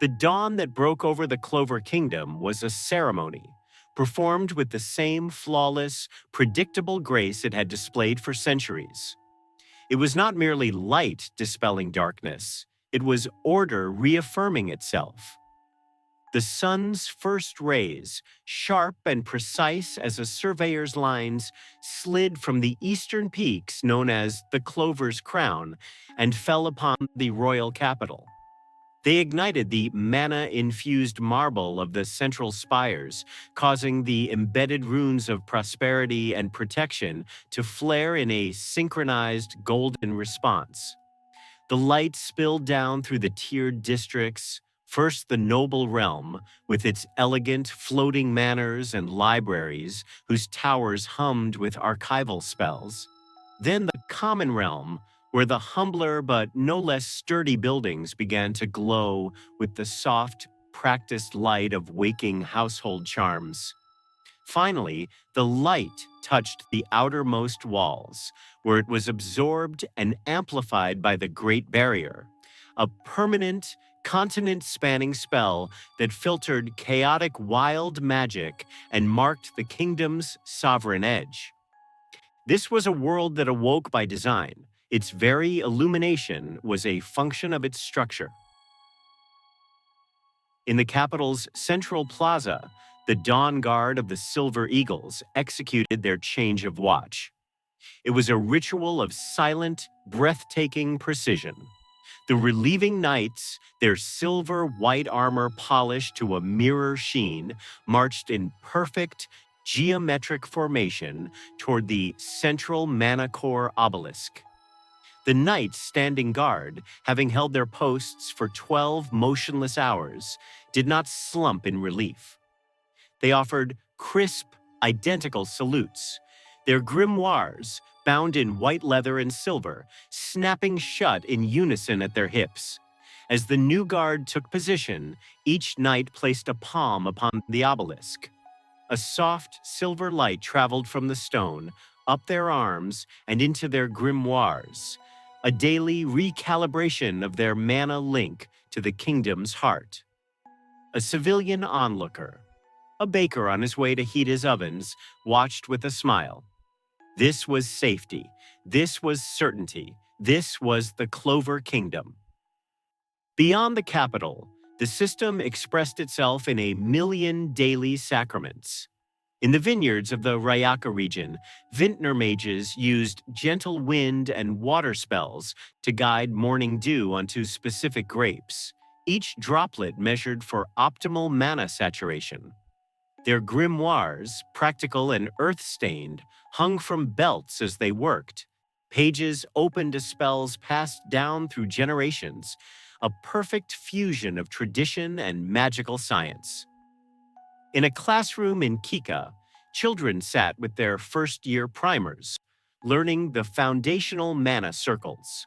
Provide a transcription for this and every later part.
The dawn that broke over the Clover Kingdom was a ceremony, performed with the same flawless, predictable grace it had displayed for centuries. It was not merely light dispelling darkness, it was order reaffirming itself. The sun's first rays, sharp and precise as a surveyor's lines, slid from the eastern peaks known as the Clover's Crown and fell upon the royal capital. They ignited the mana-infused marble of the central spires, causing the embedded runes of prosperity and protection to flare in a synchronized golden response. The light spilled down through the tiered districts, first the noble realm, with its elegant floating manors and libraries whose towers hummed with archival spells. Then the common realm, where the humbler but no less sturdy buildings began to glow with the soft, practiced light of waking household charms. Finally, the light touched the outermost walls, where it was absorbed and amplified by the Great Barrier, a permanent, continent-spanning spell that filtered chaotic wild magic and marked the kingdom's sovereign edge. This was a world that awoke by design. Its very illumination was a function of its structure. In the capital's central plaza, the Dawn Guard of the Silver Eagles executed their change of watch. It was a ritual of silent, breathtaking precision. The relieving knights, their silver white armor polished to a mirror sheen, marched in perfect, geometric formation toward the central mana core obelisk. The knights standing guard, having held their posts for 12 motionless hours, did not slump in relief. They offered crisp, identical salutes, their grimoires, bound in white leather and silver, snapping shut in unison at their hips. As the new guard took position, each knight placed a palm upon the obelisk. A soft, silver light traveled from the stone, up their arms, and into their grimoires, a daily recalibration of their mana link to the kingdom's heart. A civilian onlooker, a baker on his way to heat his ovens, watched with a smile. This was safety. This was certainty. This was the Clover Kingdom. Beyond the capital, the system expressed itself in a million daily sacraments. In the vineyards of the Ryaka region, vintner mages used gentle wind and water spells to guide morning dew onto specific grapes, each droplet measured for optimal mana saturation. Their grimoires, practical and earth-stained, hung from belts as they worked, pages open to spells passed down through generations, a perfect fusion of tradition and magical science. In a classroom in Kika, children sat with their first-year primers, learning the foundational mana circles.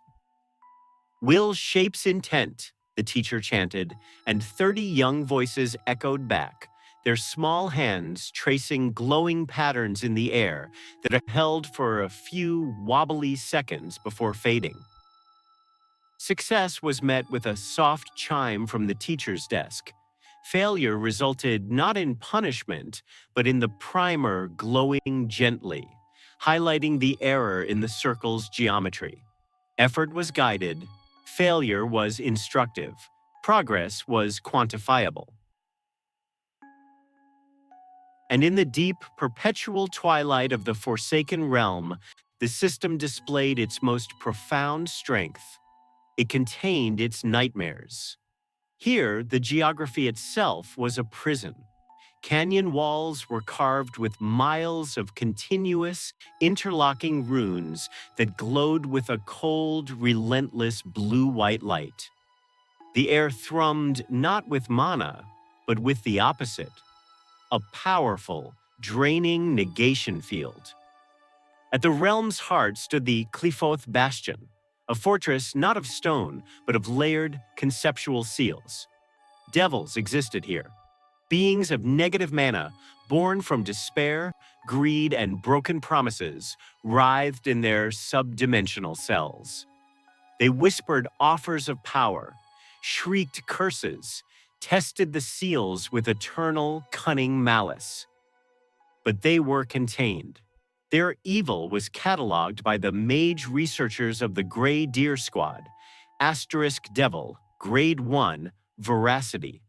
"Will shapes intent," the teacher chanted, and 30 young voices echoed back, their small hands tracing glowing patterns in the air that are held for a few wobbly seconds before fading. Success was met with a soft chime from the teacher's desk. Failure resulted not in punishment, but in the primer glowing gently, highlighting the error in the circle's geometry. Effort was guided, failure was instructive, progress was quantifiable. And in the deep, perpetual twilight of the Forsaken Realm, the system displayed its most profound strength. It contained its nightmares. Here, the geography itself was a prison. Canyon walls were carved with miles of continuous, interlocking runes that glowed with a cold, relentless blue-white light. The air thrummed not with mana, but with the opposite. A powerful, draining negation field. At the realm's heart stood the Qlifoth Bastion, a fortress not of stone, but of layered, conceptual seals. Devils existed here, beings of negative mana, born from despair, greed, and broken promises, writhed in their subdimensional cells. They whispered offers of power, shrieked curses, tested the seals with eternal, cunning malice. But they were contained. Their evil was cataloged by the mage researchers of the Grey Deer Squad: Asterisk Devil, Grade 1, Veracity;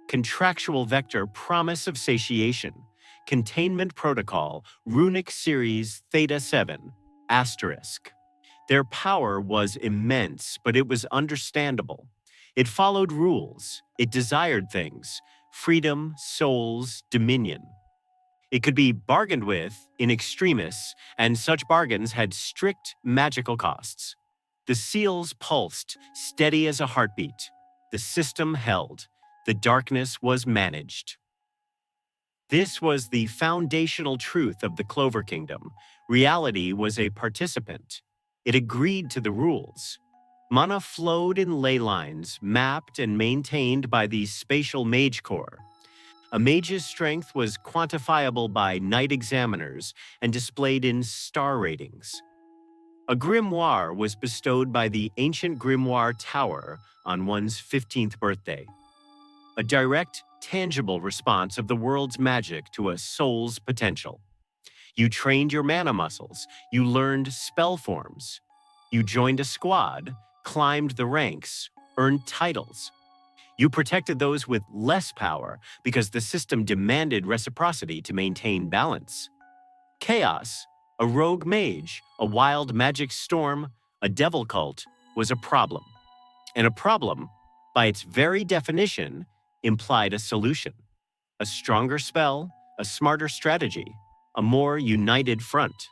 Contractual Vector, Promise of Satiation; Containment Protocol, Runic Series Theta 7, Asterisk. Their power was immense, but it was understandable. It followed rules. It desired things: freedom, souls, dominion. It could be bargained with in extremis, and such bargains had strict magical costs. The seals pulsed, steady as a heartbeat. The system held. The darkness was managed. This was the foundational truth of the Clover Kingdom. Reality was a participant. It agreed to the rules. Mana flowed in ley lines, mapped and maintained by the Spatial Mage Corps. A mage's strength was quantifiable by night examiners and displayed in star ratings. A grimoire was bestowed by the Ancient Grimoire Tower on one's 15th birthday. A direct, tangible response of the world's magic to a soul's potential. You trained your mana muscles. You learned spell forms. You joined a squad, climbed the ranks, earned titles. You protected those with less power because the system demanded reciprocity to maintain balance. Chaos, a rogue mage, a wild magic storm, a devil cult, was a problem. And a problem, by its very definition, implied a solution. A stronger spell, a smarter strategy, a more united front.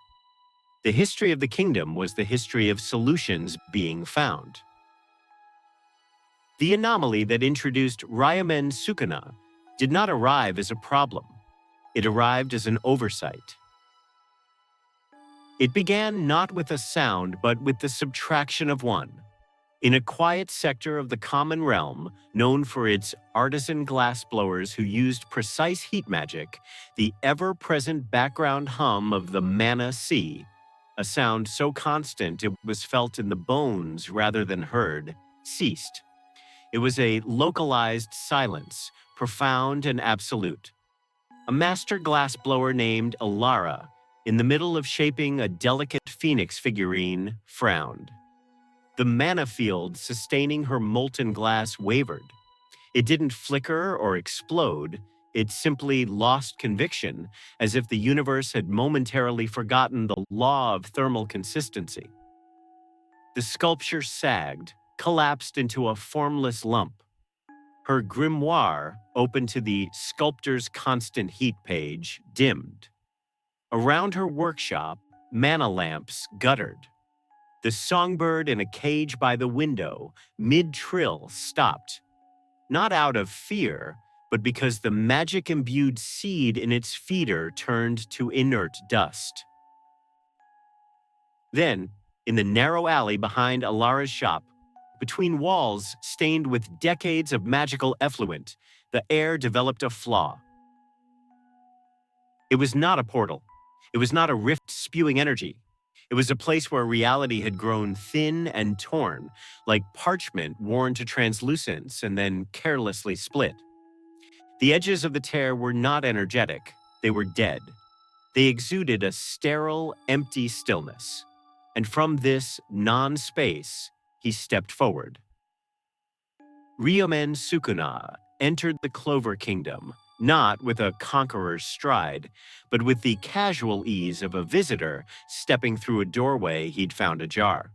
The history of the kingdom was the history of solutions being found. The anomaly that introduced Ryomen Sukuna did not arrive as a problem. It arrived as an oversight. It began not with a sound, but with the subtraction of one. In a quiet sector of the common realm, known for its artisan glassblowers who used precise heat magic, the ever-present background hum of the mana sea, a sound so constant it was felt in the bones rather than heard, ceased. It was a localized silence, profound and absolute. A master glassblower named Alara, in the middle of shaping a delicate phoenix figurine, frowned. The mana field sustaining her molten glass wavered. It didn't flicker or explode. It simply lost conviction, as if the universe had momentarily forgotten the law of thermal consistency. The sculpture sagged, collapsed into a formless lump. Her grimoire, open to the sculptor's constant heat page, dimmed. Around her workshop, mana lamps guttered. The songbird in a cage by the window, mid-trill, stopped. Not out of fear, but because the magic-imbued seed in its feeder turned to inert dust. Then, in the narrow alley behind Alara's shop, between walls stained with decades of magical effluent, the air developed a flaw. It was not a portal. It was not a rift spewing energy. It was a place where reality had grown thin and torn, like parchment worn to translucence and then carelessly split. The edges of the tear were not energetic. They were dead. They exuded a sterile, empty stillness. And from this non-space, he stepped forward. Ryomen Sukuna entered the Clover Kingdom, not with a conqueror's stride, but with the casual ease of a visitor stepping through a doorway he'd found ajar.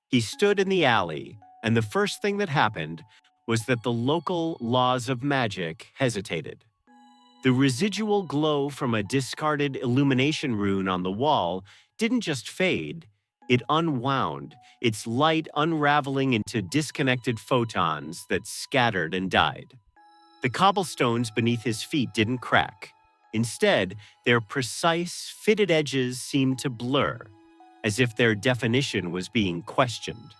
He stood in the alley, and the first thing that happened was that the local laws of magic hesitated. The residual glow from a discarded illumination rune on the wall didn't just fade, it unwound, its light unraveling into disconnected photons that scattered and died. The cobblestones beneath his feet didn't crack. Instead, their precise, fitted edges seemed to blur, as if their definition was being questioned.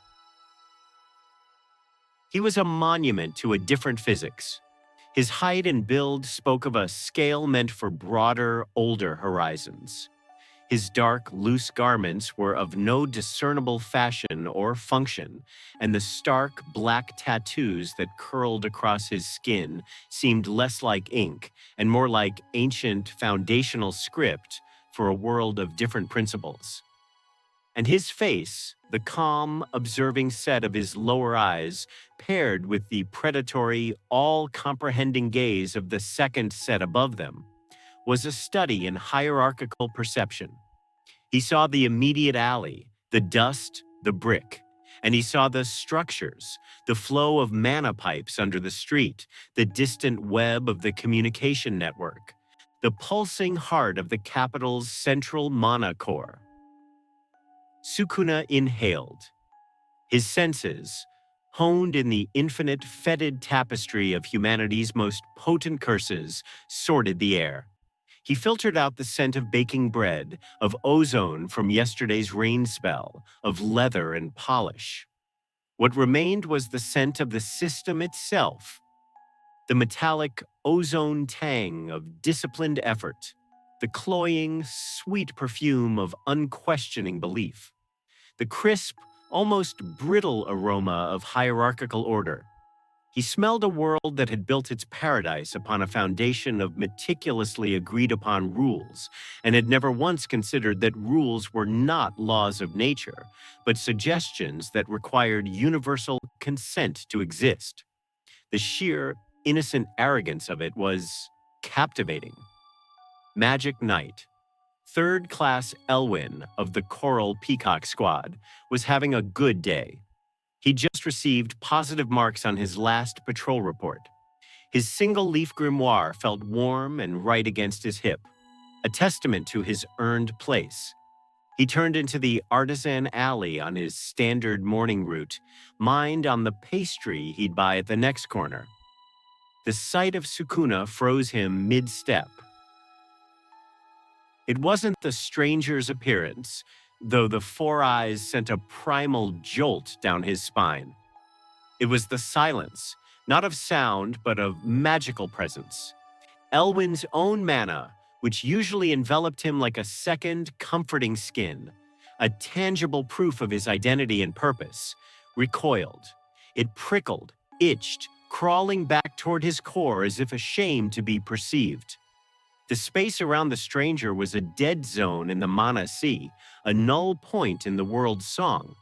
He was a monument to a different physics. His height and build spoke of a scale meant for broader, older horizons. His dark, loose garments were of no discernible fashion or function, and the stark, black tattoos that curled across his skin seemed less like ink and more like ancient foundational script for a world of different principles. And his face, the calm, observing set of his lower eyes, paired with the predatory, all-comprehending gaze of the second set above them, was a study in hierarchical perception. He saw the immediate alley, the dust, the brick, and he saw the structures, the flow of mana pipes under the street, the distant web of the communication network, the pulsing heart of the capital's central mana core. Sukuna inhaled. His senses, honed in the infinite fetid tapestry of humanity's most potent curses, sorted the air. He filtered out the scent of baking bread, of ozone from yesterday's rain spell, of leather and polish. What remained was the scent of the system itself, the metallic ozone tang of disciplined effort, the cloying, sweet perfume of unquestioning belief, the crisp, almost brittle aroma of hierarchical order. He smelled a world that had built its paradise upon a foundation of meticulously agreed-upon rules, and had never once considered that rules were not laws of nature, but suggestions that required universal consent to exist. The sheer, innocent arrogance of it was captivating. Magic Knight, third-class Elwyn of the Coral Peacock Squad, was having a good day. He just received positive marks on his last patrol report. His single-leaf grimoire felt warm and right against his hip, a testament to his earned place. He turned into the artisan alley on his standard morning route, mind on the pastry he'd buy at the next corner. The sight of Sukuna froze him mid-step. It wasn't the stranger's appearance, though the four eyes sent a primal jolt down his spine. It was the silence, not of sound, but of magical presence. Elwyn's own mana, which usually enveloped him like a second, comforting skin, a tangible proof of his identity and purpose, recoiled. It prickled, itched, crawling back toward his core as if ashamed to be perceived. The space around the stranger was a dead zone in the mana sea, a null point in the world's song.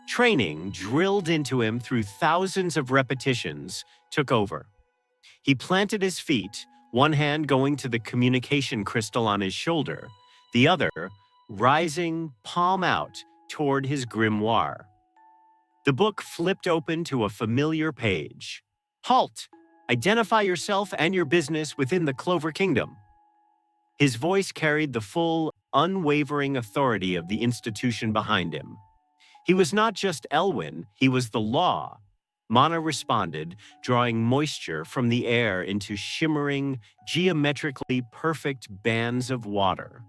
Training, drilled into him through thousands of repetitions, took over. He planted his feet, one hand going to the communication crystal on his shoulder, the other rising, palm out, toward his grimoire. The book flipped open to a familiar page. Halt! Identify yourself and your business within the Clover Kingdom. His voice carried the full, unwavering authority of the institution behind him. He was not just Elwyn, he was the law. Mana responded, drawing moisture from the air into shimmering, geometrically perfect bands of water.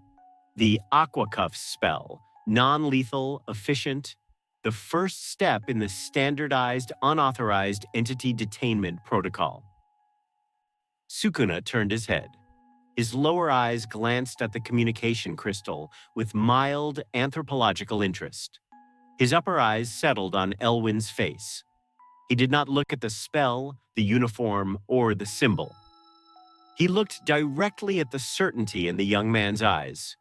The Aquacuff spell, non-lethal, efficient, the first step in the standardized, unauthorized entity detainment protocol. Sukuna turned his head. His lower eyes glanced at the communication crystal with mild anthropological interest. His upper eyes settled on Elwyn's face. He did not look at the spell, the uniform, or the symbol. He looked directly at the certainty in the young man's eyes.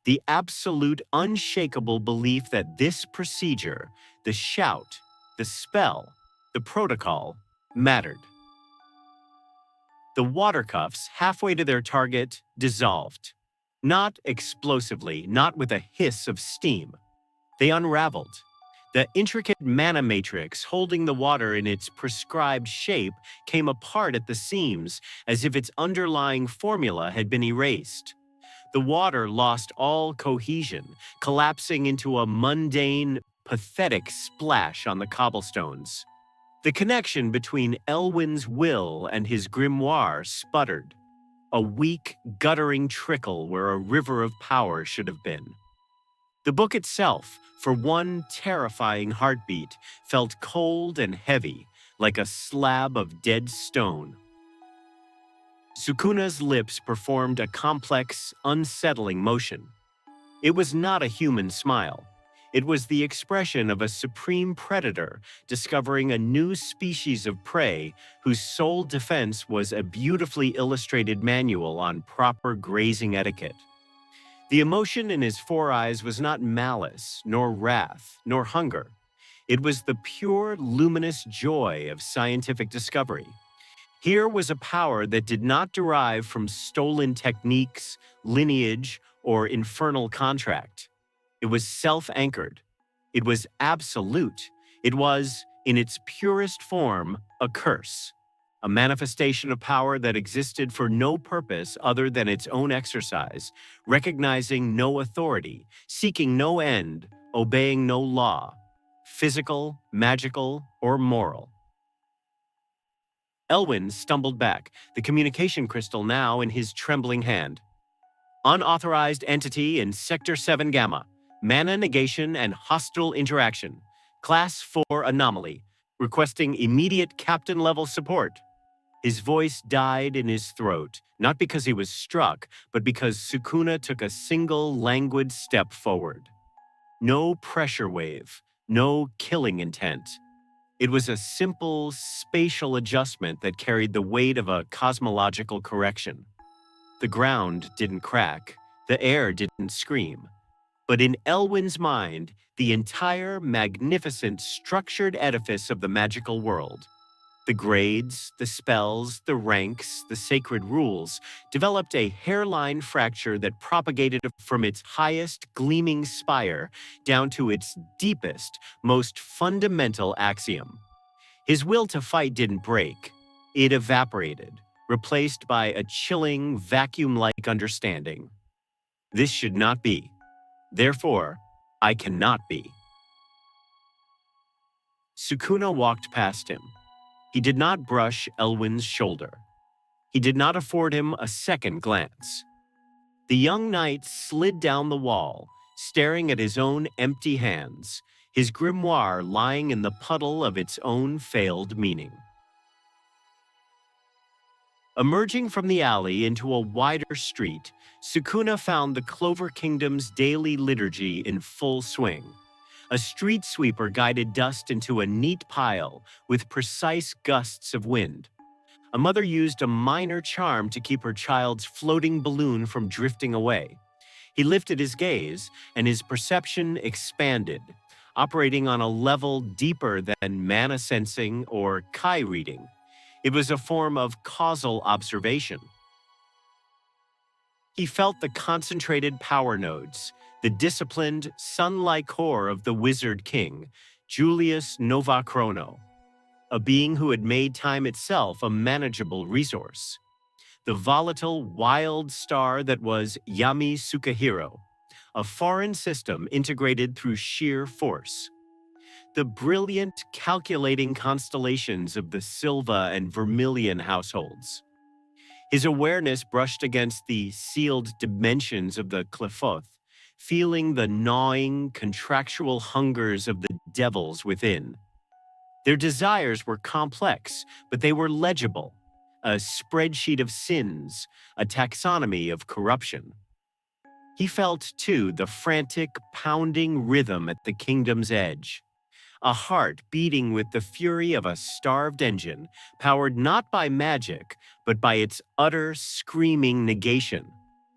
The absolute, unshakable belief that this procedure, the shout, the spell, the protocol, mattered. The water cuffs, halfway to their target, dissolved. Not explosively, not with a hiss of steam. They unraveled. The intricate mana matrix holding the water in its prescribed shape came apart at the seams, as if its underlying formula had been erased. The water lost all cohesion, collapsing into a mundane, pathetic splash on the cobblestones. The connection between Elwyn's will and his grimoire sputtered, a weak, guttering trickle where a river of power should have been. The book itself, for one terrifying heartbeat, felt cold and heavy, like a slab of dead stone. Sukuna's lips performed a complex, unsettling motion. It was not a human smile. It was the expression of a supreme predator discovering a new species of prey whose sole defense was a beautifully illustrated manual on proper grazing etiquette. The emotion in his four eyes was not malice, nor wrath, nor hunger. It was the pure, luminous joy of scientific discovery. Here was a power that did not derive from stolen techniques, lineage, or infernal contract. It was self-anchored. It was absolute. It was, in its purest form, a curse, a manifestation of power that existed for no purpose other than its own exercise, recognizing no authority, seeking no end, obeying no law, physical, magical, or moral. Elwyn stumbled back, the communication crystal now in his trembling hand. Unauthorized entity in Sector 7 Gamma. Mana negation and hostile interaction. Class 4 anomaly. Requesting immediate captain-level support. His voice died in his throat, not because he was struck, but because Sukuna took a single languid step forward. No pressure wave, no killing intent. It was a simple, spatial adjustment that carried the weight of a cosmological correction. The ground didn't crack, the air didn't scream. But in Elwyn's mind, the entire magnificent structured edifice of the magical world, the grades, the spells, the ranks, the sacred rules, developed a hairline fracture that propagated from its highest gleaming spire down to its deepest, most fundamental axiom. His will to fight didn't break. It evaporated, replaced by a chilling, vacuum-like understanding. This should not be. Therefore, I cannot be. Sukuna walked past him. He did not brush Elwyn's shoulder. He did not afford him a second glance. The young knight slid down the wall, staring at his own empty hands, his grimoire lying in the puddle of its own failed meaning. Emerging from the alley into a wider street, Sukuna found the Clover Kingdom's daily liturgy in full swing. A street sweeper guided dust into a neat pile with precise gusts of wind. A mother used a minor charm to keep her child's floating balloon from drifting away. He lifted his gaze, and his perception expanded, operating on a level deeper than mana sensing or kai reading. It was a form of causal observation. He felt the concentrated power nodes, the disciplined, sun-like core of the Wizard King, Julius Novachrono, a being who had made time itself a manageable resource. The volatile, wild star that was Yami Sukahiro, a foreign system integrated through sheer force. The brilliant, calculating constellations of the Silva and Vermilion households. His awareness brushed against the sealed dimensions of the Qliphothe, feeling the gnawing, contractual hungers of the devils within. Their desires were complex, but they were legible, a spreadsheet of sins, a taxonomy of corruption. He felt, too, the frantic, pounding rhythm at the kingdom's edge. A heart beating with the fury of a starved engine, powered not by magic, but by its utter, screaming negation.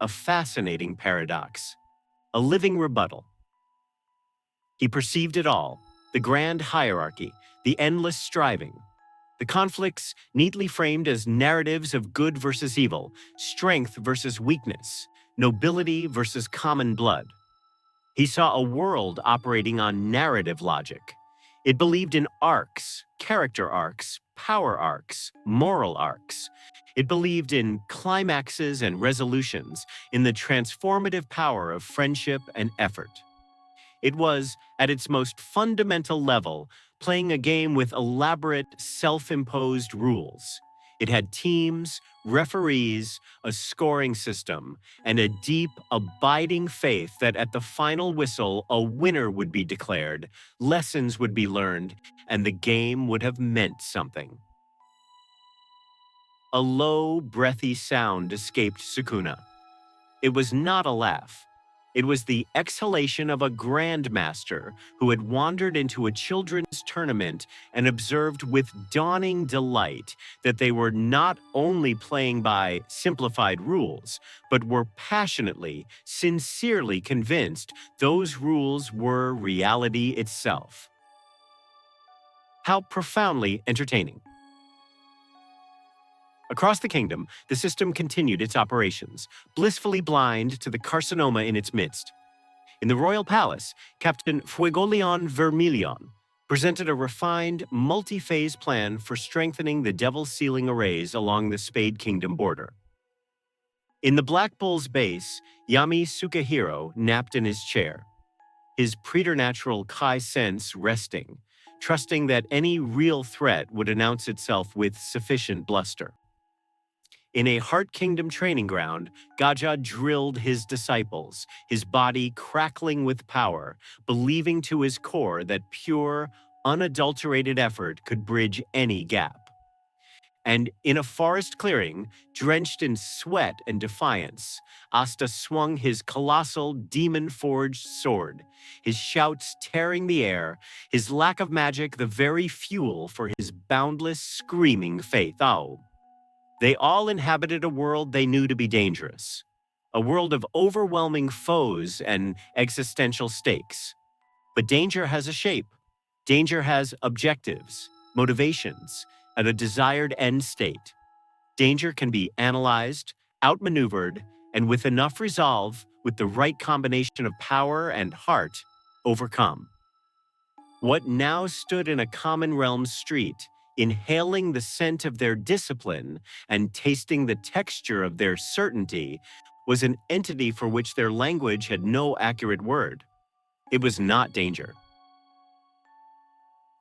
A fascinating paradox. A living rebuttal. He perceived it all, the grand hierarchy, the endless striving. The conflicts neatly framed as narratives of good versus evil, strength versus weakness, nobility versus common blood. He saw a world operating on narrative logic. It believed in arcs, character arcs, power arcs, moral arcs. It believed in climaxes and resolutions, in the transformative power of friendship and effort. It was, at its most fundamental level, playing a game with elaborate, self-imposed rules. It had teams, referees, a scoring system, and a deep, abiding faith that at the final whistle, a winner would be declared, lessons would be learned, and the game would have meant something. A low, breathy sound escaped Sukuna. It was not a laugh. It was the exhalation of a grandmaster who had wandered into a children's tournament and observed with dawning delight that they were not only playing by simplified rules, but were passionately, sincerely convinced those rules were reality itself. How profoundly entertaining. Across the kingdom, the system continued its operations, blissfully blind to the carcinoma in its midst. In the royal palace, Captain Fuegoleon Vermilion presented a refined, multi-phase plan for strengthening the Devil Sealing arrays along the Spade Kingdom border. In the Black Bull's base, Yami Sukahiro napped in his chair, his preternatural Kai sense resting, trusting that any real threat would announce itself with sufficient bluster. In a Heart Kingdom training ground, Gaja drilled his disciples, his body crackling with power, believing to his core that pure, unadulterated effort could bridge any gap. And in a forest clearing, drenched in sweat and defiance, Asta swung his colossal demon-forged sword, his shouts tearing the air, his lack of magic the very fuel for his boundless, screaming faith. Oh. They all inhabited a world they knew to be dangerous, a world of overwhelming foes and existential stakes. But danger has a shape. Danger has objectives, motivations, and a desired end state. Danger can be analyzed, outmaneuvered, and with enough resolve, with the right combination of power and heart, overcome. What now stood in a common realm street, inhaling the scent of their discipline and tasting the texture of their certainty, was an entity for which their language had no accurate word. It was not danger.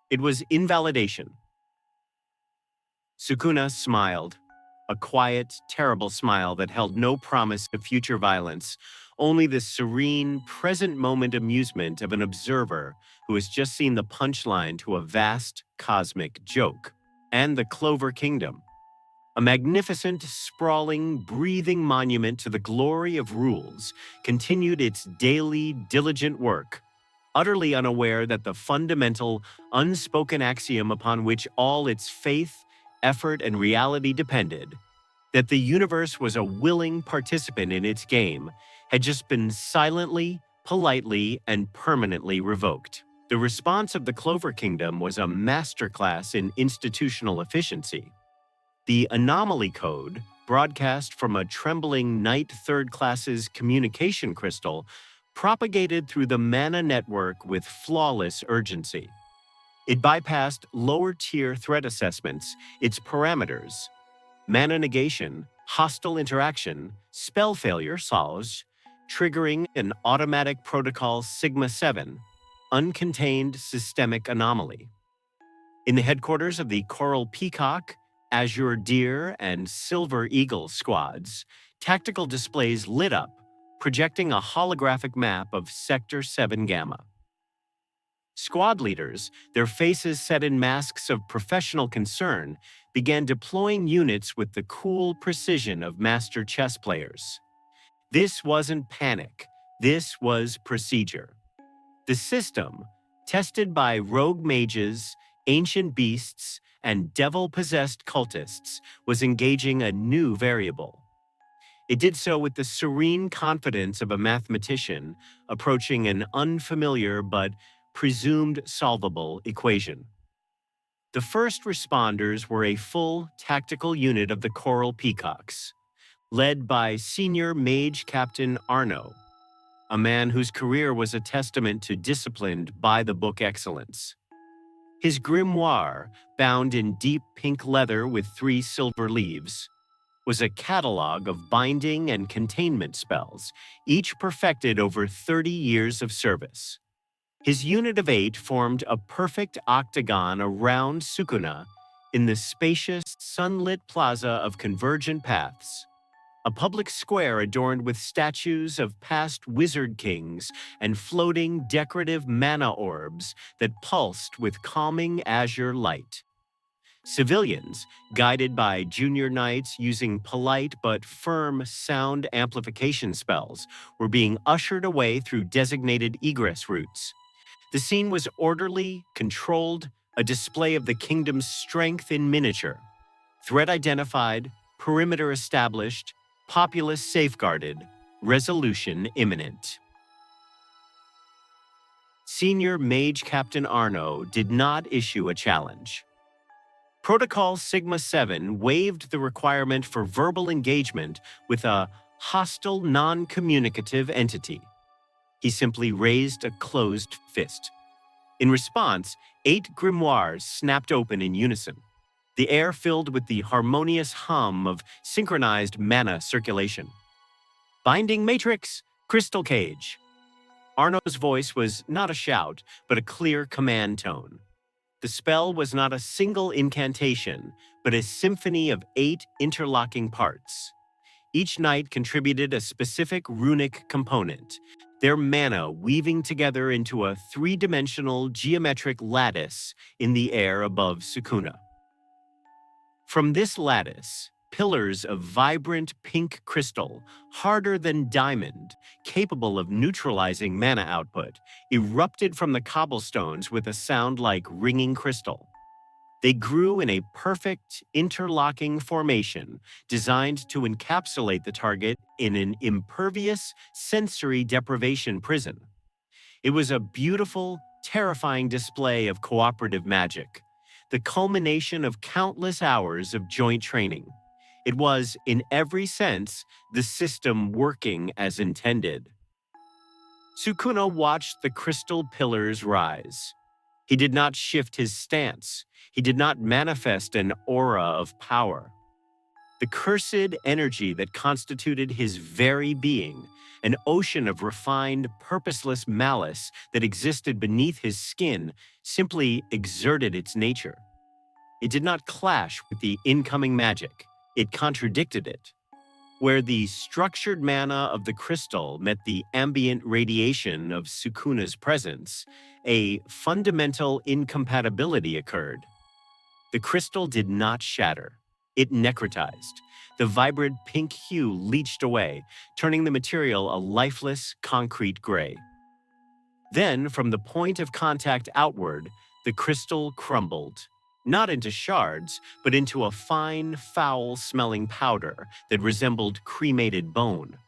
It was invalidation. Sukuna smiled, a quiet, terrible smile that held no promise of future violence, only the serene, present moment amusement of an observer who has just seen the punchline to a vast, cosmic joke. And the Clover Kingdom, a magnificent, sprawling, breathing monument to the glory of rules, continued its daily, diligent work, utterly unaware that the fundamental, unspoken axiom upon which all its faith, effort, and reality depended, that the universe was a willing participant in its game, had just been silently, politely, and permanently revoked. The response of the Clover Kingdom was a masterclass in institutional efficiency. The anomaly code, broadcast from a trembling Knight Third Class's communication crystal, propagated through the mana network with flawless urgency. It bypassed lower-tier threat assessments, its parameters, mana negation, hostile interaction, spell failure solves, triggering an automatic protocol Sigma 7, uncontained systemic anomaly. In the headquarters of the Coral Peacock, Azure Deer, and Silver Eagle squads, tactical displays lit up, projecting a holographic map of Sector 7 Gamma. Squad leaders, their faces set in masks of professional concern, began deploying units with the cool precision of master chess players. This wasn't panic. This was procedure. The system, tested by rogue mages, ancient beasts, and devil-possessed cultists, was engaging a new variable. It did so with the serene confidence of a mathematician approaching an unfamiliar but presumed solvable equation. The first responders were a full tactical unit of the Coral Peacocks, led by Senior Mage Captain Arno, a man whose career was a testament to disciplined, by-the-book excellence. His grimoire, bound in deep pink leather with 3 silver leaves, was a catalog of binding and containment spells, each perfected over 30 years of service. His unit of 8 formed a perfect octagon around Sukuna in the spacious, sunlit plaza of Convergent Paths, a public square adorned with statues of past wizard kings and floating decorative mana orbs that pulsed with calming azure light. Civilians, guided by junior knights using polite but firm sound amplification spells, were being ushered away through designated egress routes. The scene was orderly, controlled, a display of the kingdom's strength in miniature. Threat identified, perimeter established, populace safeguarded, resolution imminent. Senior Mage Captain Arno did not issue a challenge. Protocol Sigma 7 waived the requirement for verbal engagement with a hostile, non-communicative entity. He simply raised a closed fist. In response, 8 grimoires snapped open in unison, the air filled with the harmonious hum of synchronized mana circulation. Binding Matrix, Crystal Cage. Arno's voice was not a shout, but a clear command tone. The spell was not a single incantation, but a symphony of 8 interlocking parts. Each knight contributed a specific runic component, their mana weaving together into a 3-dimensional geometric lattice in the air above Sukuna. From this lattice, pillars of vibrant pink crystal, harder than diamond, capable of neutralizing mana output, erupted from the cobblestones with a sound like ringing crystal. They grew in a perfect, interlocking formation designed to encapsulate the target in an impervious, sensory deprivation prison. It was a beautiful, terrifying display of cooperative magic, the culmination of countless hours of joint training. It was, in every sense, the system working as intended. Sukuna watched the crystal pillars rise. He did not shift his stance. He did not manifest an aura of power. The cursed energy that constituted his very being, an ocean of refined, purposeless malice that existed beneath his skin, simply exerted its nature. It did not clash with the incoming magic. It contradicted it. Where the structured mana of the crystal met the ambient radiation of Sukuna's presence, a fundamental incompatibility occurred. The crystal did not shatter. It necrotized. The vibrant pink hue leached away, turning the material a lifeless, concrete gray. Then, from the point of contact outward, the crystal crumbled. Not into shards, but into a fine, foul-smelling powder that resembled cremated bone.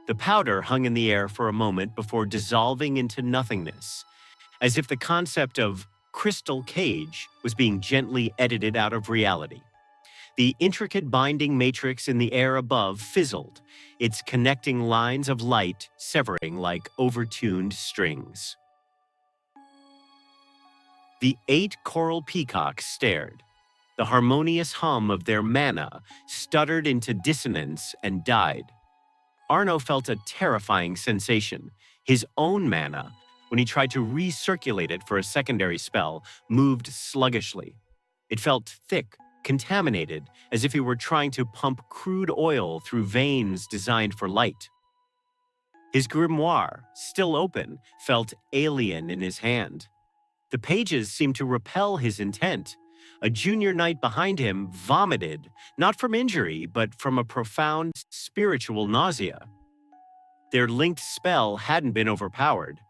The powder hung in the air for a moment before dissolving into nothingness, as if the concept of crystal cage was being gently edited out of reality. The intricate binding matrix in the air above fizzled, its connecting lines of light severing like overtuned strings. The 8 coral peacocks stared. The harmonious hum of their mana stuttered into dissonance and died. Arno felt a terrifying sensation. His own mana, when he tried to recirculate it for a secondary spell, moved sluggishly. It felt thick, contaminated, as if he were trying to pump crude oil through veins designed for light. His grimoire, still open, felt alien in his hand. The pages seemed to repel his intent. A junior knight behind him vomited, not from injury, but from a profound spiritual nausea. Their linked spell hadn't been overpowered.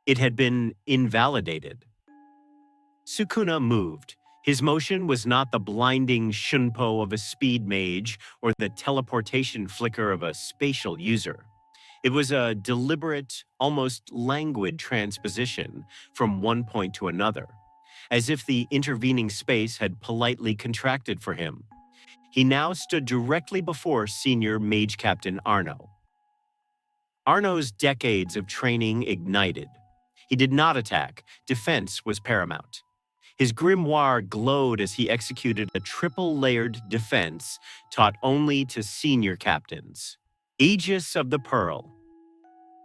It had been invalidated. Sukuna moved. His motion was not the blinding shunpo of a speed mage or the teleportation flicker of a spatial user. It was a deliberate, almost languid transposition from one point to another, as if the intervening space had politely contracted for him. He now stood directly before Senior Mage Captain Arno. Arno's decades of training ignited. He did not attack. Defense was paramount. His grimoire glowed as he executed a triple-layered defense taught only to senior captains. Aegis of the Pearl.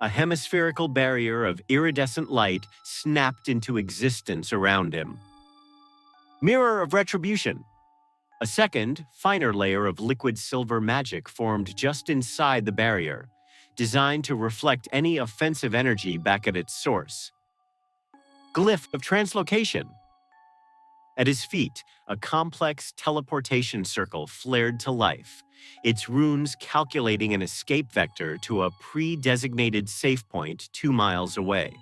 A hemispherical barrier of iridescent light snapped into existence around him. Mirror of Retribution. A second, finer layer of liquid silver magic formed just inside the barrier, designed to reflect any offensive energy back at its source. Glyph of Translocation. At his feet, a complex teleportation circle flared to life, its runes calculating an escape vector to a pre-designated safe point 2 miles away.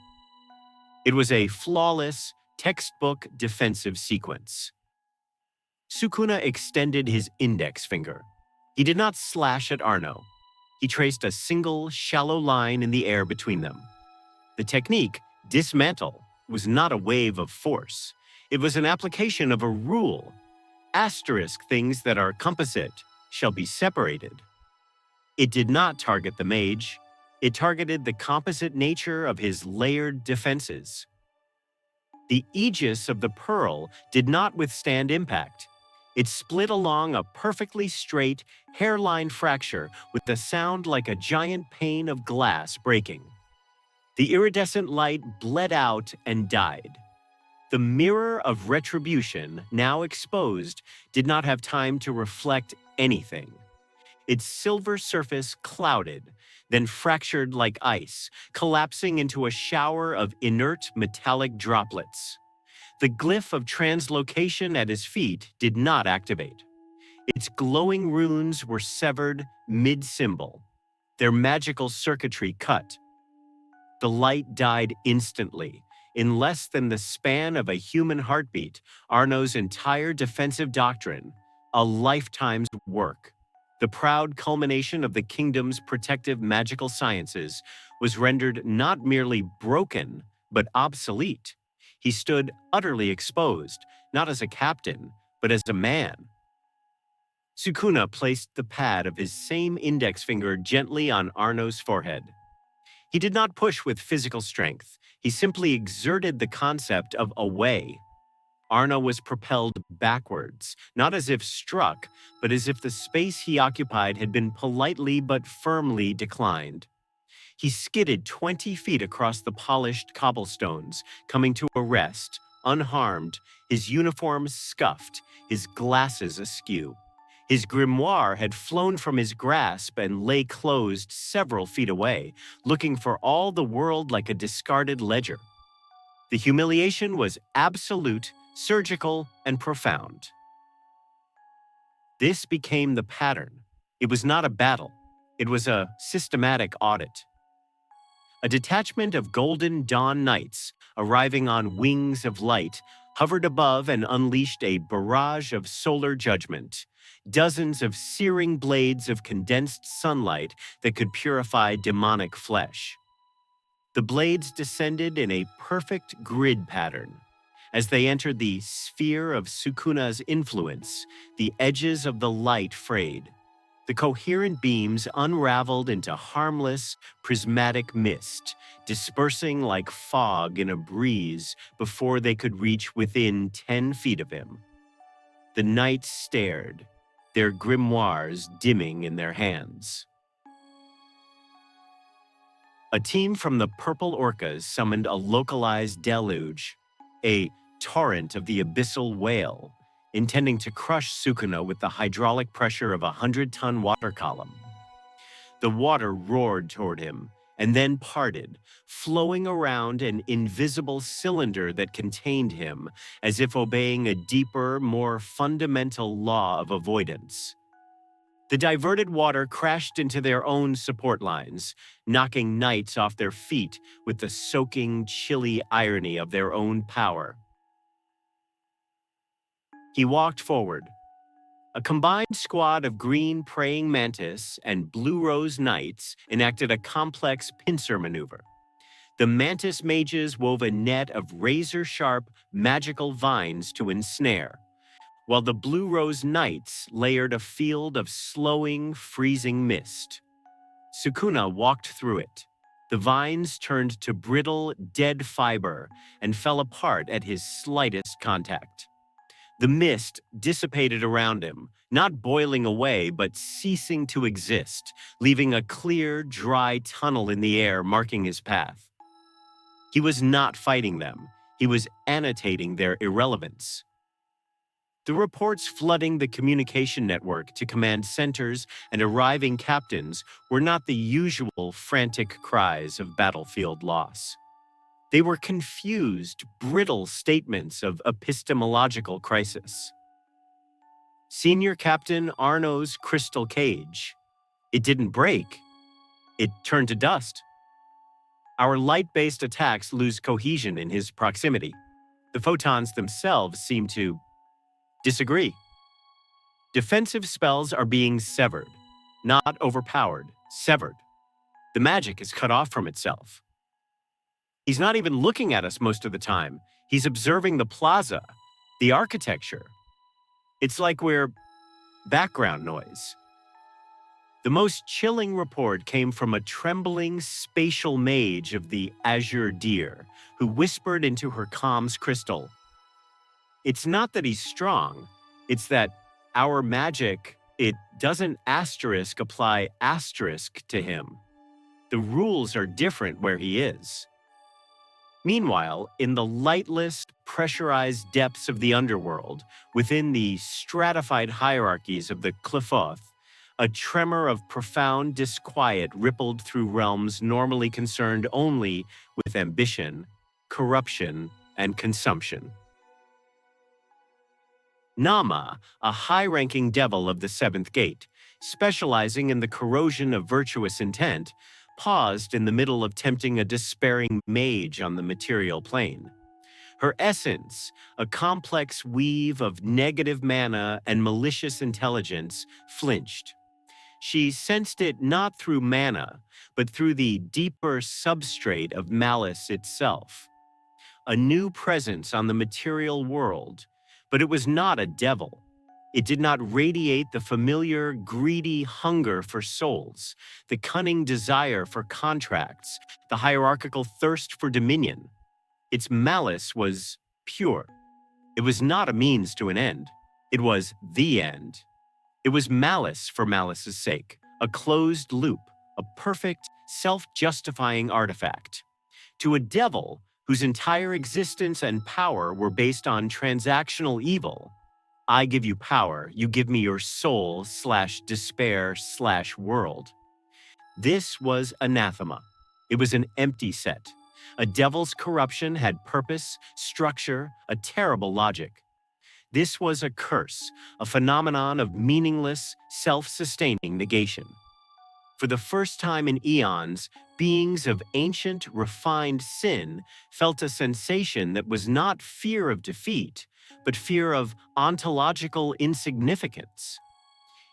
It was a flawless, textbook defensive sequence. Sukuna extended his index finger. He did not slash at Arno. He traced a single, shallow line in the air between them. The technique, dismantle, was not a wave of force. It was an application of a rule. Asterisk things that are composite shall be separated. It did not target the mage. It targeted the composite nature of his layered defenses. The aegis of the pearl did not withstand impact. It split along a perfectly straight, hairline fracture with a sound like a giant pane of glass breaking. The iridescent light bled out and died. The mirror of retribution, now exposed, did not have time to reflect anything. Its silver surface clouded, then fractured like ice, collapsing into a shower of inert metallic droplets. The glyph of translocation at his feet did not activate. Its glowing runes were severed mid-symbol, their magical circuitry cut. The light died instantly. In less than the span of a human heartbeat, Arno's entire defensive doctrine, a lifetime's work, the proud culmination of the kingdom's protective magical sciences, was rendered not merely broken, but obsolete. He stood utterly exposed, not as a captain, but as a man. Sukuna placed the pad of his same index finger gently on Arno's forehead. He did not push with physical strength. He simply exerted the concept of away. Arno was propelled backwards, not as if struck, but as if the space he occupied had been politely but firmly declined. He skidded 20 feet across the polished cobblestones, coming to a rest, unharmed, his uniform scuffed, his glasses askew. His grimoire had flown from his grasp and lay closed several feet away, looking for all the world like a discarded ledger. The humiliation was absolute, surgical, and profound. This became the pattern. It was not a battle. It was a systematic audit. A detachment of Golden Dawn Knights, arriving on wings of light, hovered above and unleashed a barrage of solar judgment, dozens of searing blades of condensed sunlight that could purify demonic flesh. The blades descended in a perfect grid pattern. As they entered the sphere of Sukuna's influence, the edges of the light frayed. The coherent beams unraveled into harmless, prismatic mist, dispersing like fog in a breeze before they could reach within 10 feet of him. The knights stared, their grimoires dimming in their hands. A team from the Purple Orcas summoned a localized deluge, a torrent of the abyssal whale, intending to crush Sukuna with the hydraulic pressure of a 100-ton water column. The water roared toward him and then parted, flowing around an invisible cylinder that contained him, as if obeying a deeper, more fundamental law of avoidance. The diverted water crashed into their own support lines, knocking knights off their feet with the soaking, chilly irony of their own power. He walked forward. A combined squad of green praying mantis and blue rose knights enacted a complex pincer maneuver. The mantis mages wove a net of razor-sharp, magical vines to ensnare, while the blue rose knights layered a field of slowing, freezing mist. Sukuna walked through it. The vines turned to brittle, dead fiber and fell apart at his slightest contact. The mist dissipated around him, not boiling away, but ceasing to exist, leaving a clear, dry tunnel in the air marking his path. He was not fighting them. He was annotating their irrelevance. The reports flooding the communication network to command centers and arriving captains were not the usual frantic cries of battlefield loss. They were confused, brittle statements of epistemological crisis. Senior Captain Arno's crystal cage. It didn't break. It turned to dust. Our light-based attacks lose cohesion in his proximity. The photons themselves seem to disagree. Defensive spells are being severed, not overpowered, severed. The magic is cut off from itself. He's not even looking at us most of the time. He's observing the plaza, the architecture. It's like we're background noise. The most chilling report came from a trembling spatial mage of the Azure Deer, who whispered into her comms crystal. It's not that he's strong, it's that our magic, it doesn't asterisk apply asterisk to him. The rules are different where he is. Meanwhile, in the lightless, pressurized depths of the underworld, within the stratified hierarchies of the Qlifoth, a tremor of profound disquiet rippled through realms normally concerned only with ambition, corruption, and consumption. Nama, a high-ranking devil of the Seventh Gate, specializing in the corrosion of virtuous intent, paused in the middle of tempting a despairing mage on the material plane. Her essence, a complex weave of negative mana and malicious intelligence, flinched. She sensed it not through mana, but through the deeper substrate of malice itself. A new presence on the material world, but it was not a devil. It did not radiate the familiar, greedy hunger for souls, the cunning desire for contracts, the hierarchical thirst for dominion. Its malice was pure. It was not a means to an end. It was the end. It was malice for malice's sake, a closed loop, a perfect, self-justifying artifact. To a devil whose entire existence and power were based on transactional evil, I give you power, you give me your soul/despair/world. This was anathema. It was an empty set. A devil's corruption had purpose, structure, a terrible logic. This was a curse, a phenomenon of meaningless, self-sustaining negation. For the first time in eons, beings of ancient, refined sin felt a sensation that was not fear of defeat, but fear of ontological insignificance.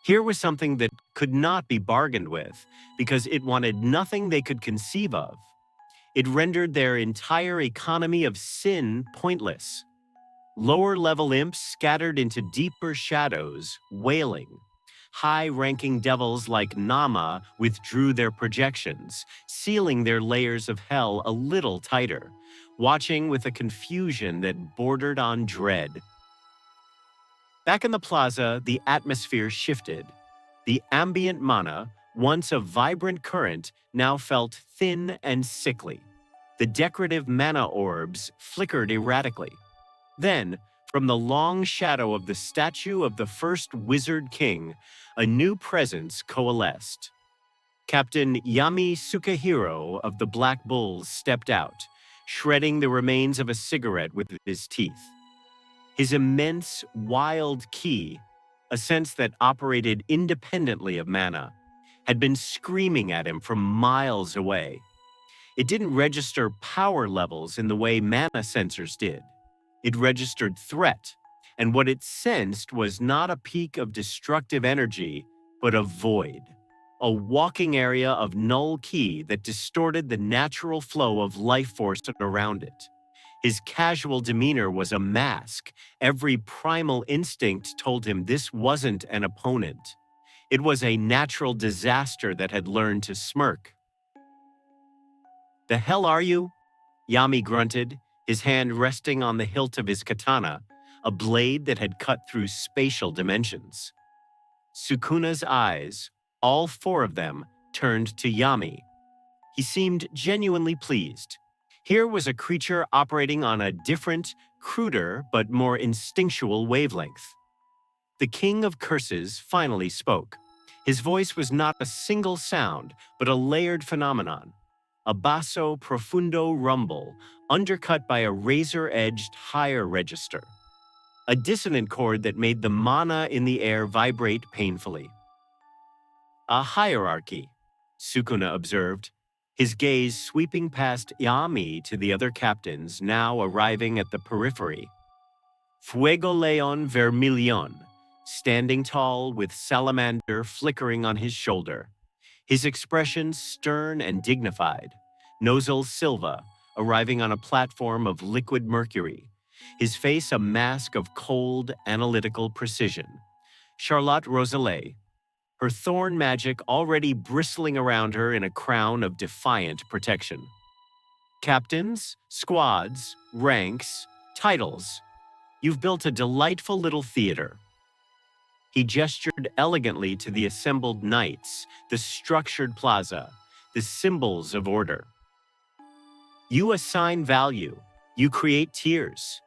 Here was something that could not be bargained with, because it wanted nothing they could conceive of. It rendered their entire economy of sin pointless. Lower-level imps scattered into deeper shadows, wailing. High-ranking devils like Nama withdrew their projections, sealing their layers of hell a little tighter, watching with a confusion that bordered on dread. Back in the plaza, the atmosphere shifted. The ambient mana, once a vibrant current, now felt thin and sickly. The decorative mana orbs flickered erratically. Then, from the long shadow of the statue of the first wizard king, a new presence coalesced. Captain Yami Sukahiro of the Black Bulls stepped out, shredding the remains of a cigarette with his teeth. His immense, wild ki, a sense that operated independently of mana, had been screaming at him from miles away. It didn't register power levels in the way mana sensors did. It registered threat, and what it sensed was not a peak of destructive energy, but a void, a walking area of null ki that distorted the natural flow of life force around it. His casual demeanor was a mask. Every primal instinct told him this wasn't an opponent. It was a natural disaster that had learned to smirk. "The hell are you?" Yami grunted, his hand resting on the hilt of his katana, a blade that had cut through spatial dimensions. Sukuna's eyes, all four of them, turned to Yami. He seemed genuinely pleased. Here was a creature operating on a different, cruder, but more instinctual wavelength. The King of Curses finally spoke. His voice was not a single sound, but a layered phenomenon. A basso profundo rumble, undercut by a razor-edged higher register, a dissonant chord that made the mana in the air vibrate painfully. A hierarchy, Sukuna observed, his gaze sweeping past Yami to the other captains now arriving at the periphery. Fuego Leon Vermilion, standing tall with salamander flickering on his shoulder, his expression stern and dignified. Nozel Silva, arriving on a platform of liquid mercury, his face a mask of cold, analytical precision. Charlotte Rosalie, her thorn magic already bristling around her in a crown of defiant protection. Captains, squads, ranks, titles. You've built a delightful little theater. He gestured elegantly to the assembled knights, the structured plaza, the symbols of order. You assign value. You create tiers.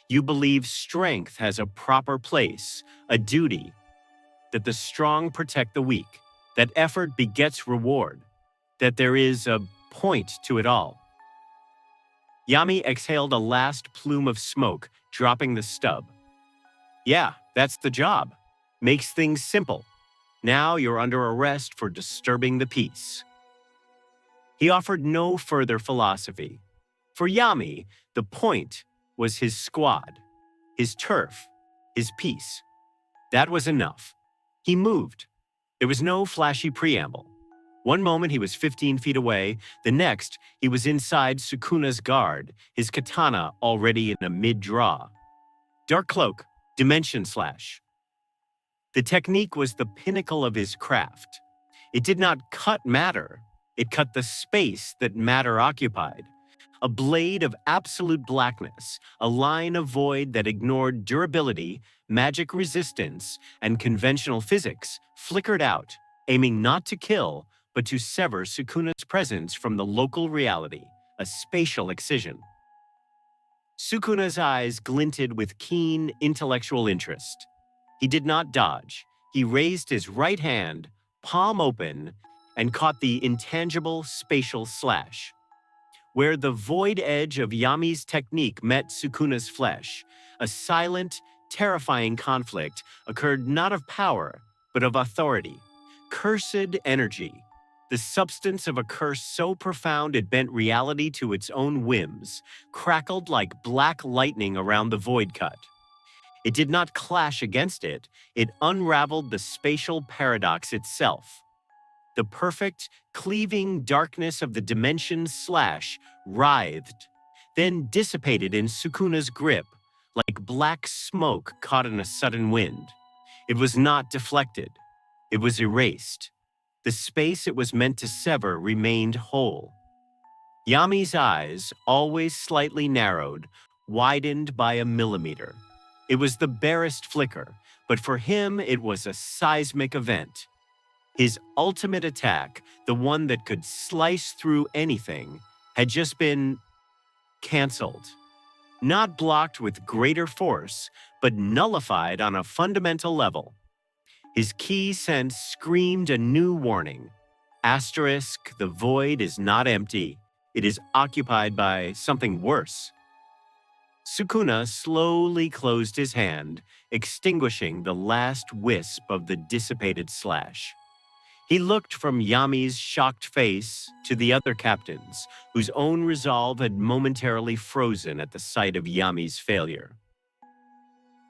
You believe strength has a proper place, a duty, that the strong protect the weak, that effort begets reward, that there is a point to it all. Yami exhaled a last plume of smoke, dropping the stub. Yeah, that's the job. Makes things simple. Now you're under arrest for disturbing the peace. He offered no further philosophy. For Yami, the point was his squad, his turf, his peace. That was enough. He moved. There was no flashy preamble. One moment he was 15 feet away, the next he was inside Sukuna's guard, his katana already in a mid-draw. Dark cloak, dimension slash. The technique was the pinnacle of his craft. It did not cut matter, it cut the space that matter occupied. A blade of absolute blackness, a line of void that ignored durability, magic resistance, and conventional physics, flickered out, aiming not to kill, but to sever Sukuna's presence from the local reality, a spatial excision. Sukuna's eyes glinted with keen intellectual interest. He did not dodge. He raised his right hand, palm open, and caught the intangible spatial slash. Where the void edge of Yami's technique met Sukuna's flesh, a silent, terrifying conflict occurred not of power, but of authority. Cursed energy, the substance of a curse so profound it bent reality to its own whims, crackled like black lightning around the void cut. It did not clash against it, it unraveled the spatial paradox itself. The perfect, cleaving darkness of the dimension slash writhed, then dissipated in Sukuna's grip, like black smoke caught in a sudden wind. It was not deflected. It was erased. The space it was meant to sever remained whole. Yami's eyes, always slightly narrowed, widened by a millimeter. It was the barest flicker, but for him it was a seismic event. His ultimate attack, the one that could slice through anything, had just been canceled. Not blocked with greater force, but nullified on a fundamental level. His key sense screamed a new warning. Asterisk, the void is not empty. It is occupied by something worse. Sukuna slowly closed his hand, extinguishing the last wisp of the dissipated slash. He looked from Yami's shocked face to the other captains, whose own resolve had momentarily frozen at the sight of Yami's failure.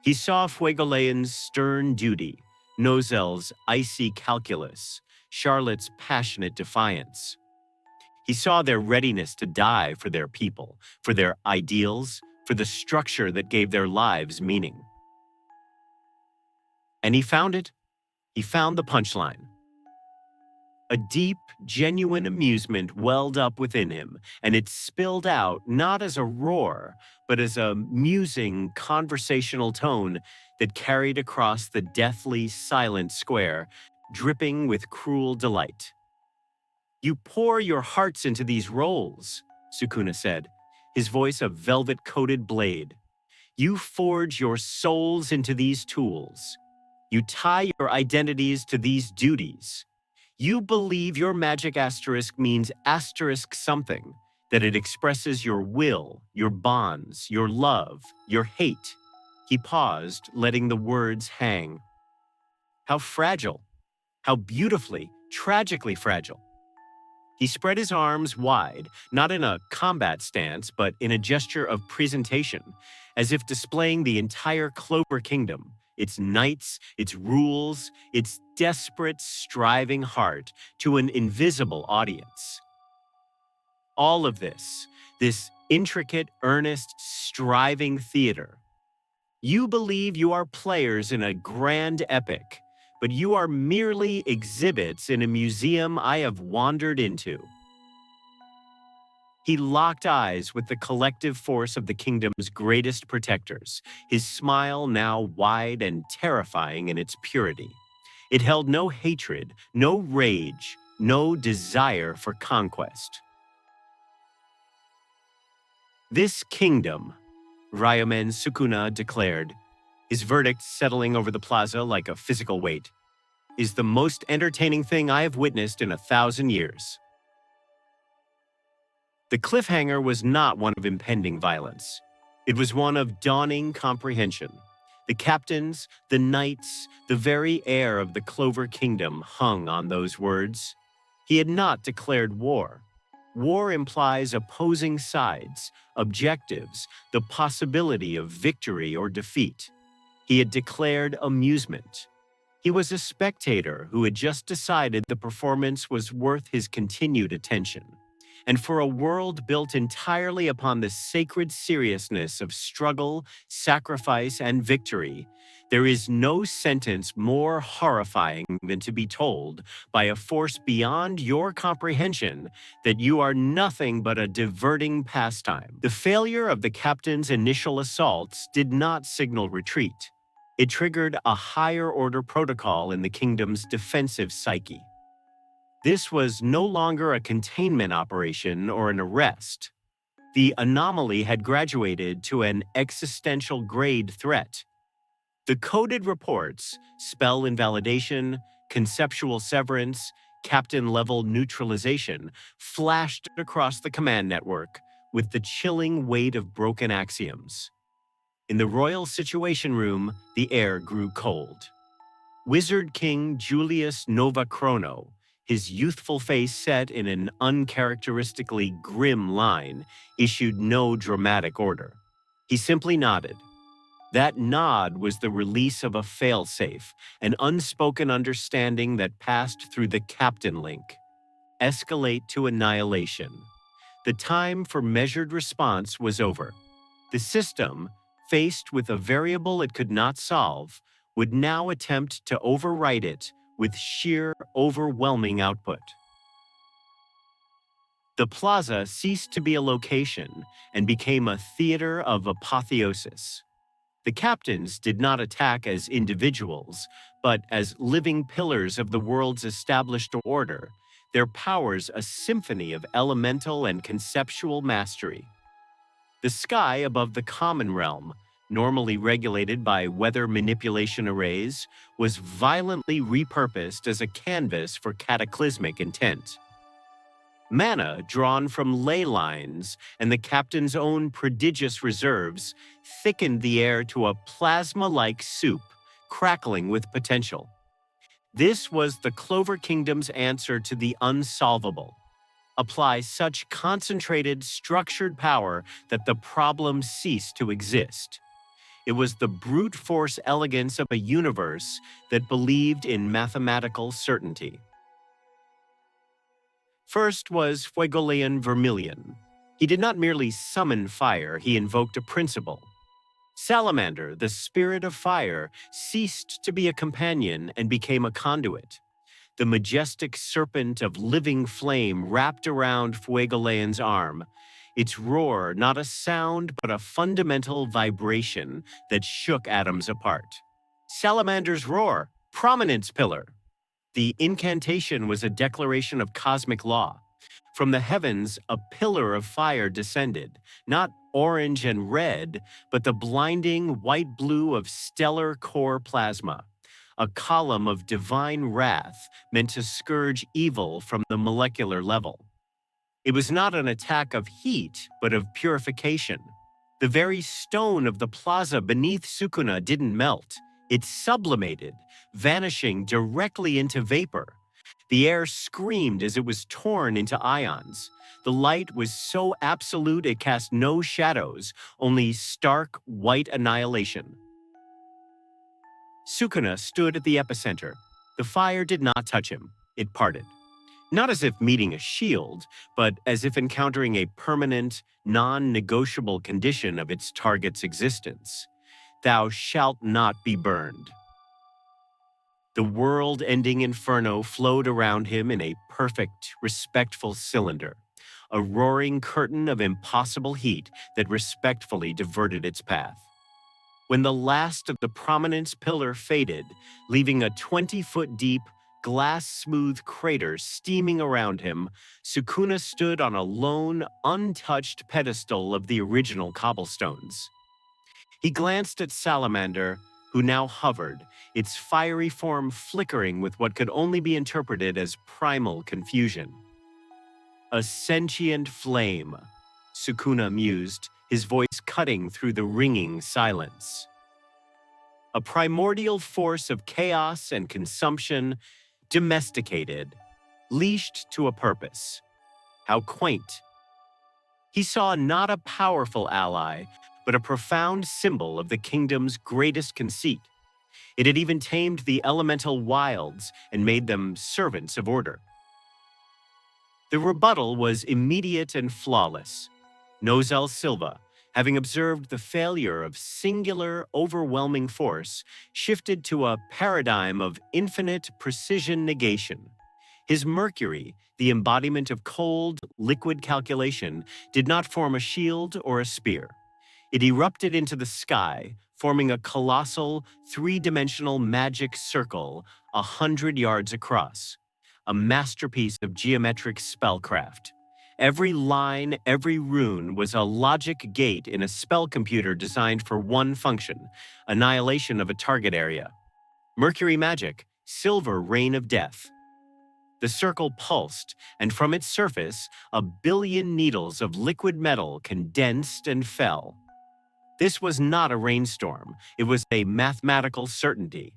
He saw Fuegoleon's stern duty, Nozel's icy calculus, Charlotte's passionate defiance. He saw their readiness to die for their people, for their ideals, for the structure that gave their lives meaning. And he found it. He found the punchline. A deep, genuine amusement welled up within him, and it spilled out not as a roar, but as a musing, conversational tone that carried across the deathly, silent square, dripping with cruel delight. You pour your hearts into these roles, Sukuna said, his voice a velvet-coated blade. You forge your souls into these tools. You tie your identities to these duties. You believe your magic asterisk means asterisk something, that it expresses your will, your bonds, your love, your hate. He paused, letting the words hang. How fragile, how beautifully, tragically fragile. He spread his arms wide, not in a combat stance, but in a gesture of presentation, as if displaying the entire Clover Kingdom, its knights, its rules, its desperate, striving heart to an invisible audience. All of this intricate, earnest, striving theater. You believe you are players in a grand epic, but you are merely exhibits in a museum I have wandered into. He locked eyes with the collective force of the kingdom's greatest protectors, his smile now wide and terrifying in its purity. It held no hatred, no rage, no desire for conquest. This kingdom, Ryomen Sukuna declared, his verdict settling over the plaza like a physical weight, is the most entertaining thing I have witnessed in 1,000 years. The cliffhanger was not one of impending violence. It was one of dawning comprehension. The captains, the knights, the very air of the Clover Kingdom hung on those words. He had not declared war. War implies opposing sides, objectives, the possibility of victory or defeat. He had declared amusement. He was a spectator who had just decided the performance was worth his continued attention. And for a world built entirely upon the sacred seriousness of struggle, sacrifice, and victory, there is no sentence more horrifying than to be told by a force beyond your comprehension that you are nothing but a diverting pastime. The failure of the captain's initial assaults did not signal retreat. It triggered a higher-order protocol in the kingdom's defensive psyche. This was no longer a containment operation or an arrest. The anomaly had graduated to an existential grade threat. The coded reports, spell invalidation, conceptual severance, captain-level neutralization, flashed across the command network with the chilling weight of broken axioms. In the royal situation room, the air grew cold. Wizard King Julius Novachrono, his youthful face set in an uncharacteristically grim line, issued no dramatic order. He simply nodded. That nod was the release of a failsafe, an unspoken understanding that passed through the captain link. Escalate to annihilation. The time for measured response was over. The system, faced with a variable it could not solve, would now attempt to overwrite it with sheer, overwhelming output. The plaza ceased to be a location and became a theater of apotheosis. The captains did not attack as individuals, but as living pillars of the world's established order, their powers a symphony of elemental and conceptual mastery. The sky above the common realm, normally regulated by weather manipulation arrays, was violently repurposed as a canvas for cataclysmic intent. Mana drawn from ley lines and the captain's own prodigious reserves thickened the air to a plasma-like soup, crackling with potential. This was the Clover Kingdom's answer to the unsolvable. Apply such concentrated, structured power that the problem ceased to exist. It was the brute force elegance of a universe that believed in mathematical certainty. First was Fuegoleon Vermilion. He did not merely summon fire, he invoked a principle. Salamander, the spirit of fire, ceased to be a companion and became a conduit. The majestic serpent of living flame wrapped around Fuegoleon's arm, its roar not a sound but a fundamental vibration that shook atoms apart. Salamander's roar, prominence pillar. The incantation was a declaration of cosmic law. From the heavens, a pillar of fire descended, not orange and red, but the blinding white-blue of stellar core plasma, a column of divine wrath meant to scourge evil from the molecular level. It was not an attack of heat, but of purification. The very stone of the plaza beneath Sukuna didn't melt. It sublimated, vanishing directly into vapor. The air screamed as it was torn into ions. The light was so absolute it cast no shadows, only stark white annihilation. Sukuna stood at the epicenter. The fire did not touch him. It parted. Not as if meeting a shield, but as if encountering a permanent, non-negotiable condition of its target's existence. Thou shalt not be burned. The world-ending inferno flowed around him in a perfect, respectful cylinder, a roaring curtain of impossible heat that respectfully diverted its path. When the last of the prominence pillar faded, leaving a 20-foot-deep, glass-smooth crater steaming around him, Sukuna stood on a lone, untouched pedestal of the original cobblestones. He glanced at Salamander, who now hovered, its fiery form flickering with what could only be interpreted as primal confusion. A sentient flame, Sukuna mused, his voice cutting through the ringing silence. A primordial force of chaos and consumption, domesticated, leashed to a purpose. How quaint. He saw not a powerful ally, but a profound symbol of the kingdom's greatest conceit. It had even tamed the elemental wilds and made them servants of order. The rebuttal was immediate and flawless. Nozel Silva, having observed the failure of singular, overwhelming force, shifted to a paradigm of infinite precision negation. His Mercury, the embodiment of cold, liquid calculation, did not form a shield or a spear. It erupted into the sky, forming a colossal, three-dimensional magic circle 100 yards across, a masterpiece of geometric spellcraft. Every line, every rune was a logic gate in a spell computer designed for one function, annihilation of a target area. Mercury magic, silver rain of death. The circle pulsed, and from its surface, 1 billion needles of liquid metal condensed and fell. This was not a rainstorm, it was a mathematical certainty.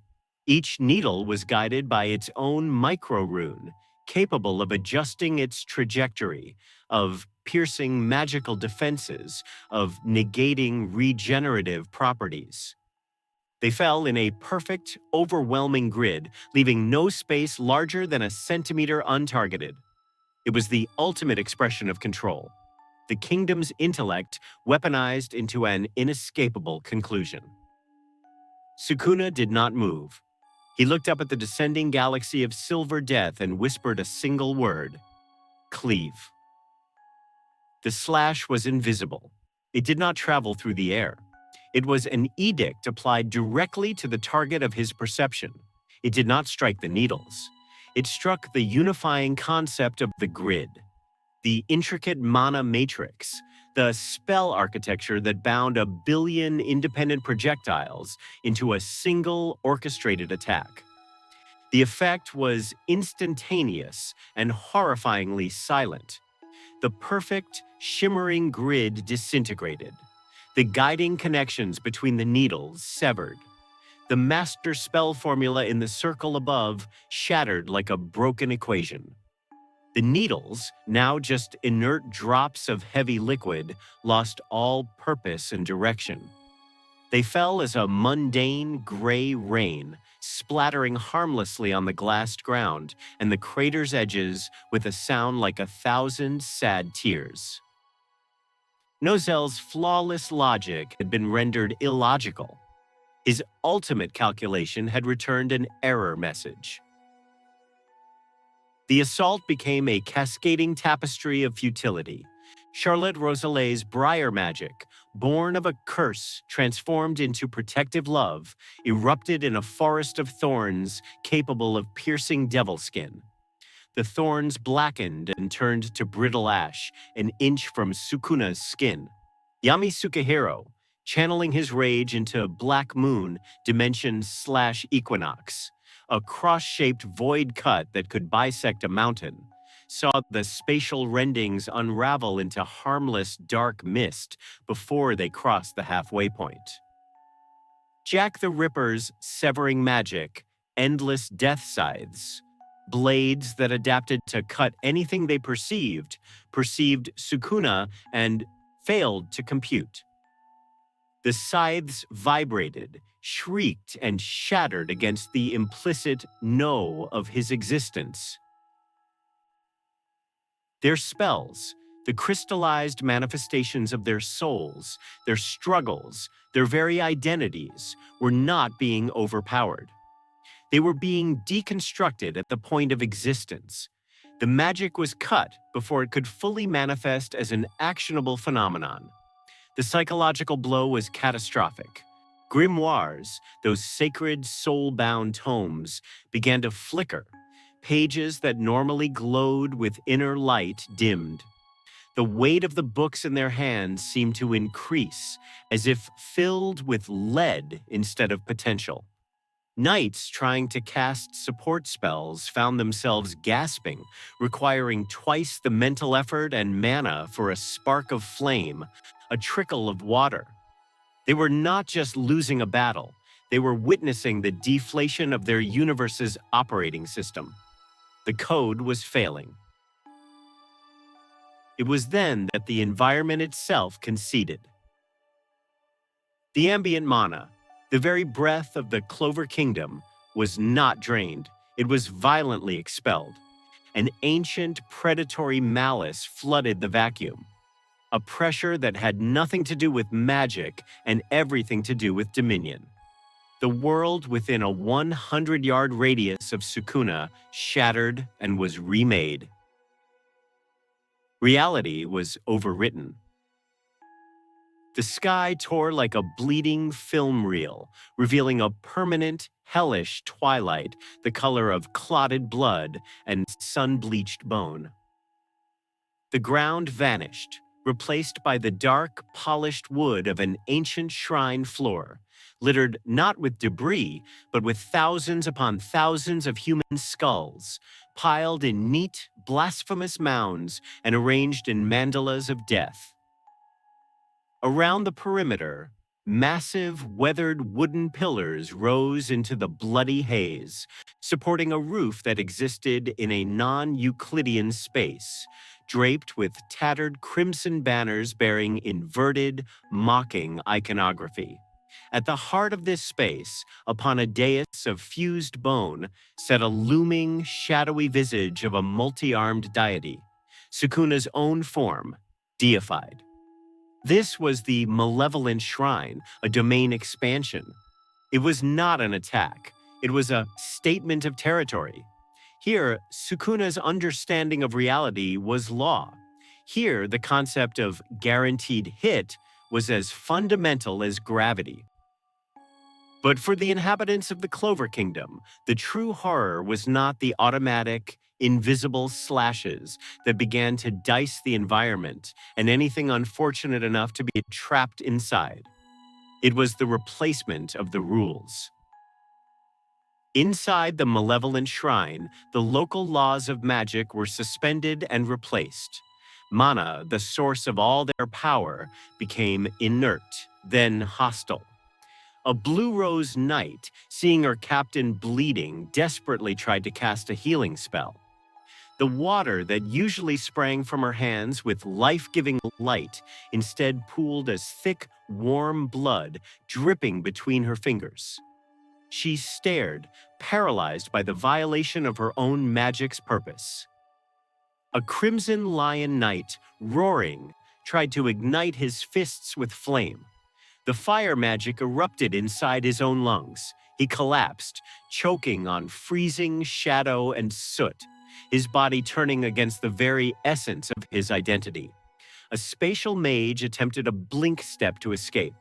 Each needle was guided by its own micro-rune, capable of adjusting its trajectory, of piercing magical defenses, of negating regenerative properties. They fell in a perfect, overwhelming grid, leaving no space larger than a centimeter untargeted. It was the ultimate expression of control. The kingdom's intellect weaponized into an inescapable conclusion. Sukuna did not move. He looked up at the descending galaxy of silver death and whispered a single word: cleave. The slash was invisible. It did not travel through the air. It was an edict applied directly to the target of his perception. It did not strike the needles. It struck the unifying concept of the grid, the intricate mana matrix, the spell architecture that bound 1 billion independent projectiles into a single orchestrated attack. The effect was instantaneous and horrifyingly silent. The perfect, shimmering grid disintegrated. The guiding connections between the needles severed. The master spell formula in the circle above shattered like a broken equation. The needles, now just inert drops of heavy liquid, lost all purpose and direction. They fell as a mundane gray rain, splattering harmlessly on the glassed ground and the crater's edges with a sound like 1,000 sad tears. Nozel's flawless logic had been rendered illogical. His ultimate calculation had returned an error message. The assault became a cascading tapestry of futility. Charlotte Rosalet's briar magic, born of a curse transformed into protective love, erupted in a forest of thorns capable of piercing devil skin. The thorns blackened and turned to brittle ash, an inch from Sukuna's skin. Yami Sukahiro, channeling his rage into Black Moon dimension/equinox, a cross-shaped void cut that could bisect a mountain, saw the spatial rendings unravel into harmless dark mist before they crossed the halfway point. Jack the Ripper's severing magic, endless death scythes, blades that adapted to cut anything they perceived Sukuna and failed to compute. The scythes vibrated, shrieked, and shattered against the implicit no of his existence. Their spells, the crystallized manifestations of their souls, their struggles, their very identities, were not being overpowered. They were being deconstructed at the point of existence. The magic was cut before it could fully manifest as an actionable phenomenon. The psychological blow was catastrophic. Grimoires, those sacred soul-bound tomes, began to flicker. Pages that normally glowed with inner light dimmed. The weight of the books in their hands seemed to increase, as if filled with lead instead of potential. Knights trying to cast support spells found themselves gasping, requiring twice the mental effort and mana for a spark of flame, a trickle of water. They were not just losing a battle, they were witnessing the deflation of their universe's operating system. The code was failing. It was then that the environment itself conceded. The ambient mana, the very breath of the Clover Kingdom, was not drained. It was violently expelled. An ancient predatory malice flooded the vacuum. A pressure that had nothing to do with magic and everything to do with dominion. The world within a 100-yard radius of Sukuna shattered and was remade. Reality was overwritten. The sky tore like a bleeding film reel, revealing a permanent, hellish twilight, the color of clotted blood and sun-bleached bone. The ground vanished, replaced by the dark, polished wood of an ancient shrine floor, littered not with debris, but with thousands upon thousands of human skulls, piled in neat, blasphemous mounds and arranged in mandalas of death. Around the perimeter, massive, weathered wooden pillars rose into the bloody haze, supporting a roof that existed in a non-Euclidean space, draped with tattered crimson banners bearing inverted, mocking iconography. At the heart of this space, upon a dais of fused bone, sat a looming, shadowy visage of a multi-armed deity, Sukuna's own form, deified. This was the Malevolent Shrine, a domain expansion. It was not an attack. It was a statement of territory. Here, Sukuna's understanding of reality was law. Here, the concept of guaranteed hit was as fundamental as gravity. But for the inhabitants of the Clover Kingdom, the true horror was not the automatic, invisible slashes that began to dice the environment and anything unfortunate enough to be trapped inside. It was the replacement of the rules. Inside the Malevolent Shrine, the local laws of magic were suspended and replaced. Mana, the source of all their power, became inert, then hostile. A Blue Rose Knight, seeing her captain bleeding, desperately tried to cast a healing spell. The water that usually sprang from her hands with life-giving light instead pooled as thick, warm blood dripping between her fingers. She stared, paralyzed by the violation of her own magic's purpose. A Crimson Lion Knight, roaring, tried to ignite his fists with flame. The fire magic erupted inside his own lungs. He collapsed, choking on freezing shadow and soot, his body turning against the very essence of his identity. A spatial mage attempted a blink step to escape.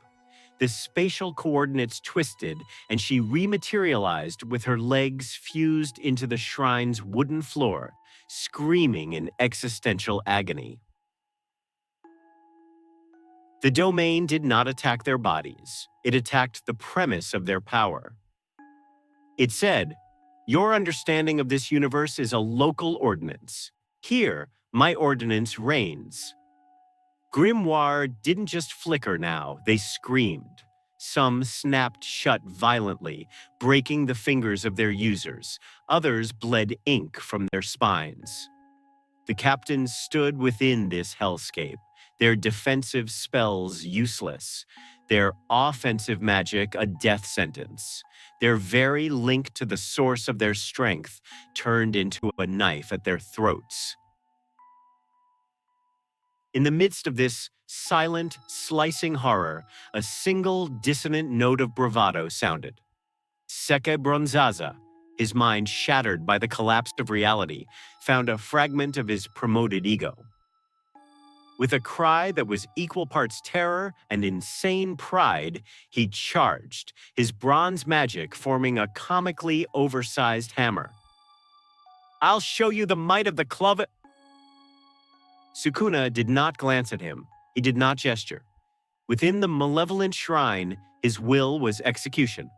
The spatial coordinates twisted, and she rematerialized with her legs fused into the shrine's wooden floor, screaming in existential agony. The domain did not attack their bodies. It attacked the premise of their power. It said, "Your understanding of this universe is a local ordinance. Here, my ordinance reigns. Grimoire didn't just flicker now, they screamed. Some snapped shut violently, breaking the fingers of their users. Others bled ink from their spines. The captains stood within this hellscape, their defensive spells useless, their offensive magic a death sentence, their very link to the source of their strength turned into a knife at their throats. In the midst of this silent, slicing horror, a single dissonant note of bravado sounded. Seke Bronzaza, his mind shattered by the collapse of reality, found a fragment of his promoted ego. With a cry that was equal parts terror and insane pride, he charged, his bronze magic forming a comically oversized hammer. "I'll show you the might of the Clover." Sukuna did not glance at him. He did not gesture. Within the malevolent shrine, his will was execution.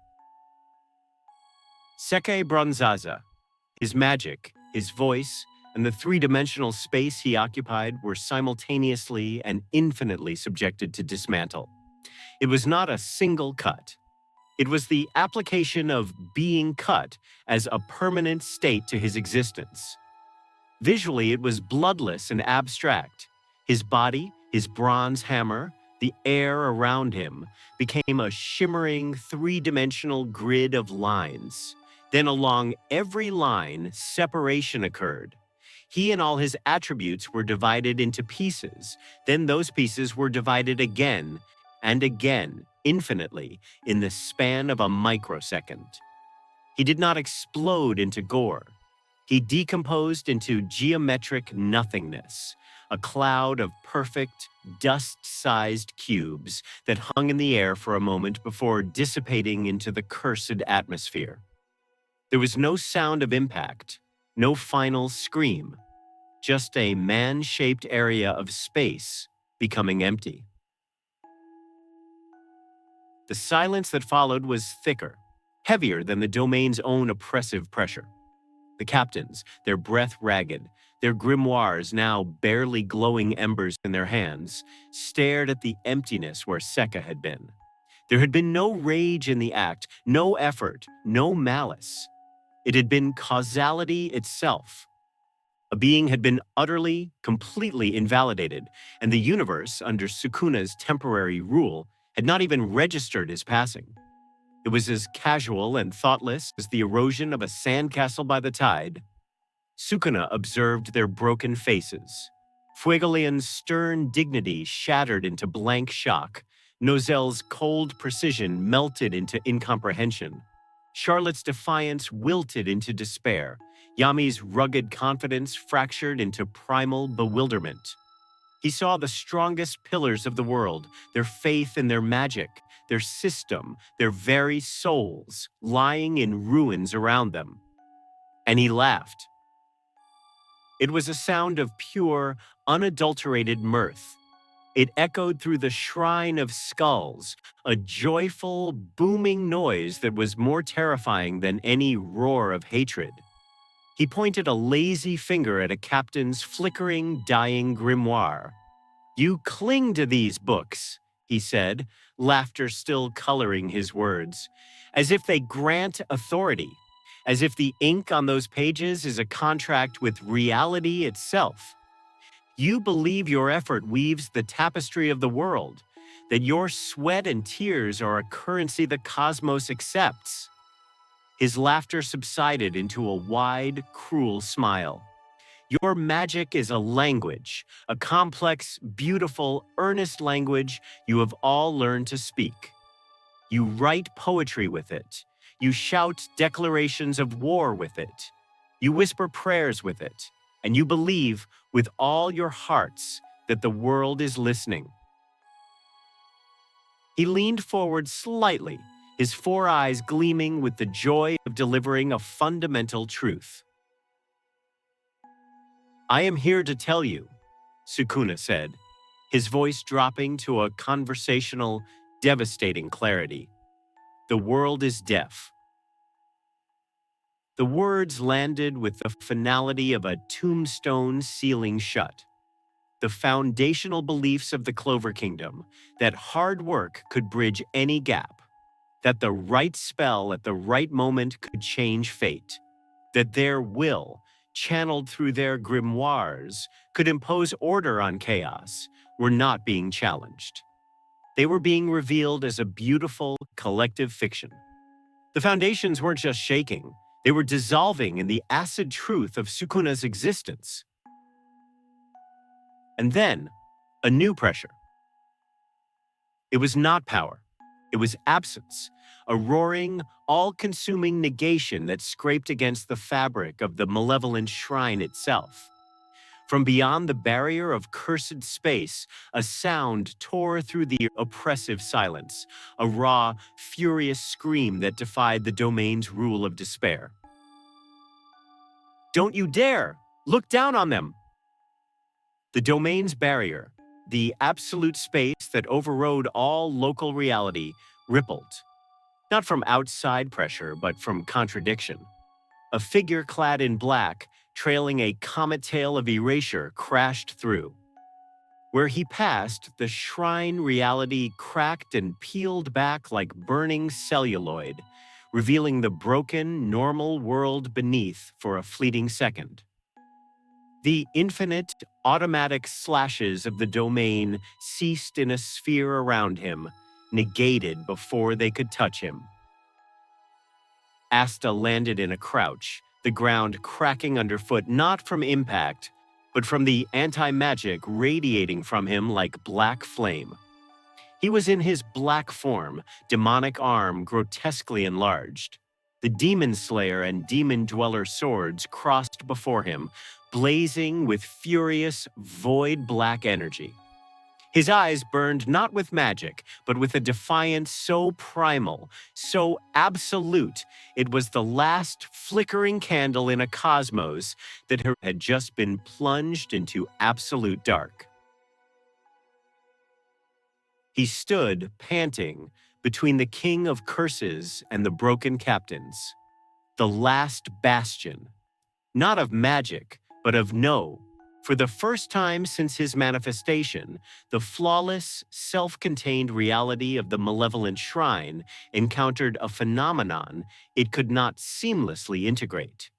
Seke Bronzaza, his magic, his voice, and the three-dimensional space he occupied were simultaneously and infinitely subjected to dismantle. It was not a single cut. It was the application of being cut as a permanent state to his existence. Visually, it was bloodless and abstract. His body, his bronze hammer, the air around him became a shimmering three-dimensional grid of lines. Then along every line, separation occurred. He and all his attributes were divided into pieces. Then those pieces were divided again and again, infinitely, in the span of a microsecond. He did not explode into gore. He decomposed into geometric nothingness, a cloud of perfect, dust-sized cubes that hung in the air for a moment before dissipating into the cursed atmosphere. There was no sound of impact, no final scream, just a man-shaped area of space becoming empty. The silence that followed was thicker, heavier than the domain's own oppressive pressure. The captains, their breath ragged, their grimoires now barely glowing embers in their hands, stared at the emptiness where Seke had been. There had been no rage in the act, no effort, no malice. It had been causality itself. A being had been utterly, completely invalidated, and the universe, under Sukuna's temporary rule, had not even registered his passing. It was as casual and thoughtless as the erosion of a sandcastle by the tide. Sukuna observed their broken faces. Fuegoleon's stern dignity shattered into blank shock. Nozelle's cold precision melted into incomprehension. Charlotte's defiance wilted into despair. Yami's rugged confidence fractured into primal bewilderment. He saw the strongest pillars of the world, their faith in their magic, their system, their very souls, lying in ruins around them. And he laughed. It was a sound of pure, unadulterated mirth. It echoed through the shrine of skulls, a joyful, booming noise that was more terrifying than any roar of hatred. He pointed a lazy finger at a captain's flickering, dying grimoire. "You cling to these books," he said, laughter still coloring his words, "as if they grant authority, as if the ink on those pages is a contract with reality itself. You believe your effort weaves the tapestry of the world, that your sweat and tears are a currency the cosmos accepts." His laughter subsided into a wide, cruel smile. "Your magic is a language, a complex, beautiful, earnest language you have all learned to speak. You write poetry with it. You shout declarations of war with it. You whisper prayers with it. And you believe with all your hearts that the world is listening." He leaned forward slightly, his four eyes gleaming with the joy of delivering a fundamental truth. "I am here to tell you," Sukuna said, his voice dropping to a conversational, devastating clarity. "The world is deaf." The words landed with the finality of a tombstone sealing shut. The foundational beliefs of the Clover Kingdom, that hard work could bridge any gap, that the right spell at the right moment could change fate, that their will, channeled through their grimoires, could impose order on chaos, were not being challenged. They were being revealed as a beautiful, collective fiction. The foundations weren't just shaking, they were dissolving in the acid truth of Sukuna's existence. And then, a new pressure. It was not power. It was absence, a roaring, all-consuming negation that scraped against the fabric of the malevolent shrine itself. From beyond the barrier of cursed space, a sound tore through the oppressive silence, a raw, furious scream that defied the domain's rule of despair. "Don't you dare! Look down on them!" The domain's barrier, the absolute space that overrode all local reality, rippled. Not from outside pressure, but from contradiction. A figure clad in black, trailing a comet tail of erasure, crashed through. Where he passed, the shrine reality cracked and peeled back like burning celluloid, revealing the broken, normal world beneath for a fleeting second. The infinite, automatic slashes of the domain ceased in a sphere around him, negated before they could touch him. Asta landed in a crouch, the ground cracking underfoot not from impact, but from the anti-magic radiating from him like black flame. He was in his black form, demonic arm grotesquely enlarged. The demon slayer and demon dweller swords crossed before him, blazing with furious, void black energy. His eyes burned not with magic, but with a defiance so primal, so absolute, it was the last flickering candle in a cosmos that had just been plunged into absolute dark. He stood, panting, between the king of curses and the broken captains, the last bastion, not of magic, but of no. For the first time since his manifestation, the flawless, self-contained reality of the malevolent shrine encountered a phenomenon it could not seamlessly integrate.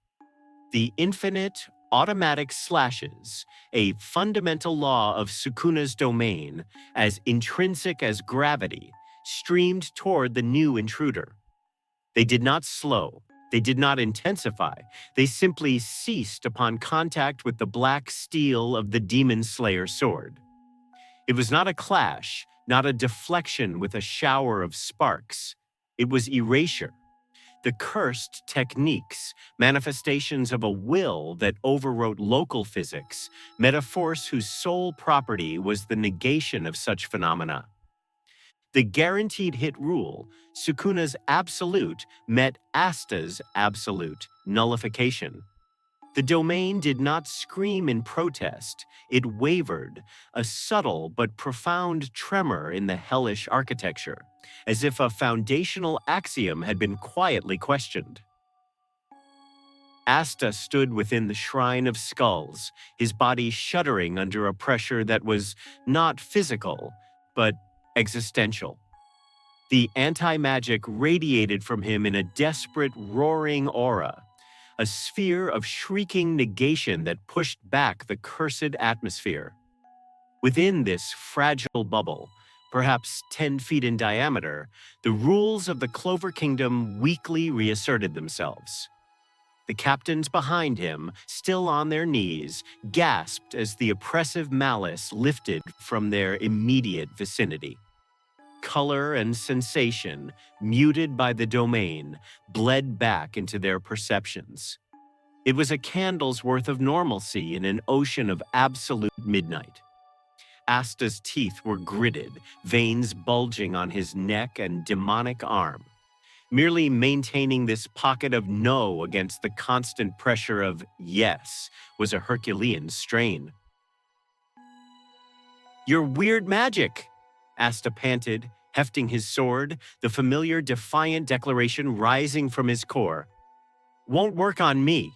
The infinite, automatic slashes, a fundamental law of Sukuna's domain, as intrinsic as gravity, streamed toward the new intruder. They did not slow. They did not intensify. They simply ceased upon contact with the black steel of the demon slayer sword. It was not a clash, not a deflection with a shower of sparks. It was erasure. The cursed techniques, manifestations of a will that overwrote local physics, met a force whose sole property was the negation of such phenomena. The guaranteed hit rule, Sukuna's absolute, met Asta's absolute nullification. The domain did not scream in protest. It wavered, a subtle but profound tremor in the hellish architecture, as if a foundational axiom had been quietly questioned. Asta stood within the shrine of skulls, his body shuddering under a pressure that was not physical, but existential. The anti-magic radiated from him in a desperate, roaring aura, a sphere of shrieking negation that pushed back the cursed atmosphere. Within this fragile bubble, perhaps 10 feet in diameter, the rules of the Clover Kingdom weakly reasserted themselves. The captains behind him, still on their knees, gasped as the oppressive malice lifted from their immediate vicinity. Color and sensation, muted by the domain, bled back into their perceptions. It was a candle's worth of normalcy in an ocean of absolute midnight. Asta's teeth were gritted, veins bulging on his neck and demonic arm. Merely maintaining this pocket of no against the constant pressure of yes was a Herculean strain. "Your weird magic," Asta panted, hefting his sword, the familiar defiant declaration rising from his core. Won't work on me.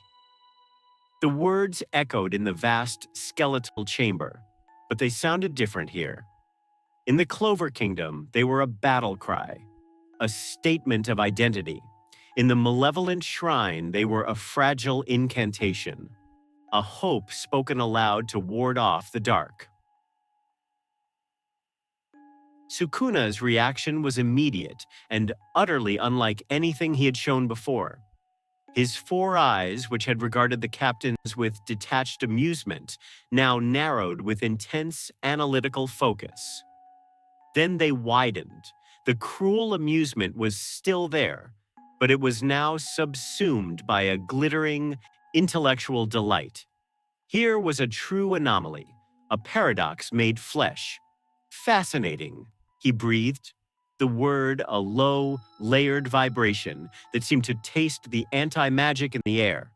The words echoed in the vast skeletal chamber, but they sounded different here. In the Clover Kingdom, they were a battle cry, a statement of identity. In the Malevolent Shrine, they were a fragile incantation, a hope spoken aloud to ward off the dark. Sukuna's reaction was immediate and utterly unlike anything he had shown before. His four eyes, which had regarded the captains with detached amusement, now narrowed with intense analytical focus. Then they widened. The cruel amusement was still there, but it was now subsumed by a glittering, intellectual delight. Here was a true anomaly, a paradox made flesh. Fascinating, he breathed, the word a low, layered vibration that seemed to taste the anti-magic in the air.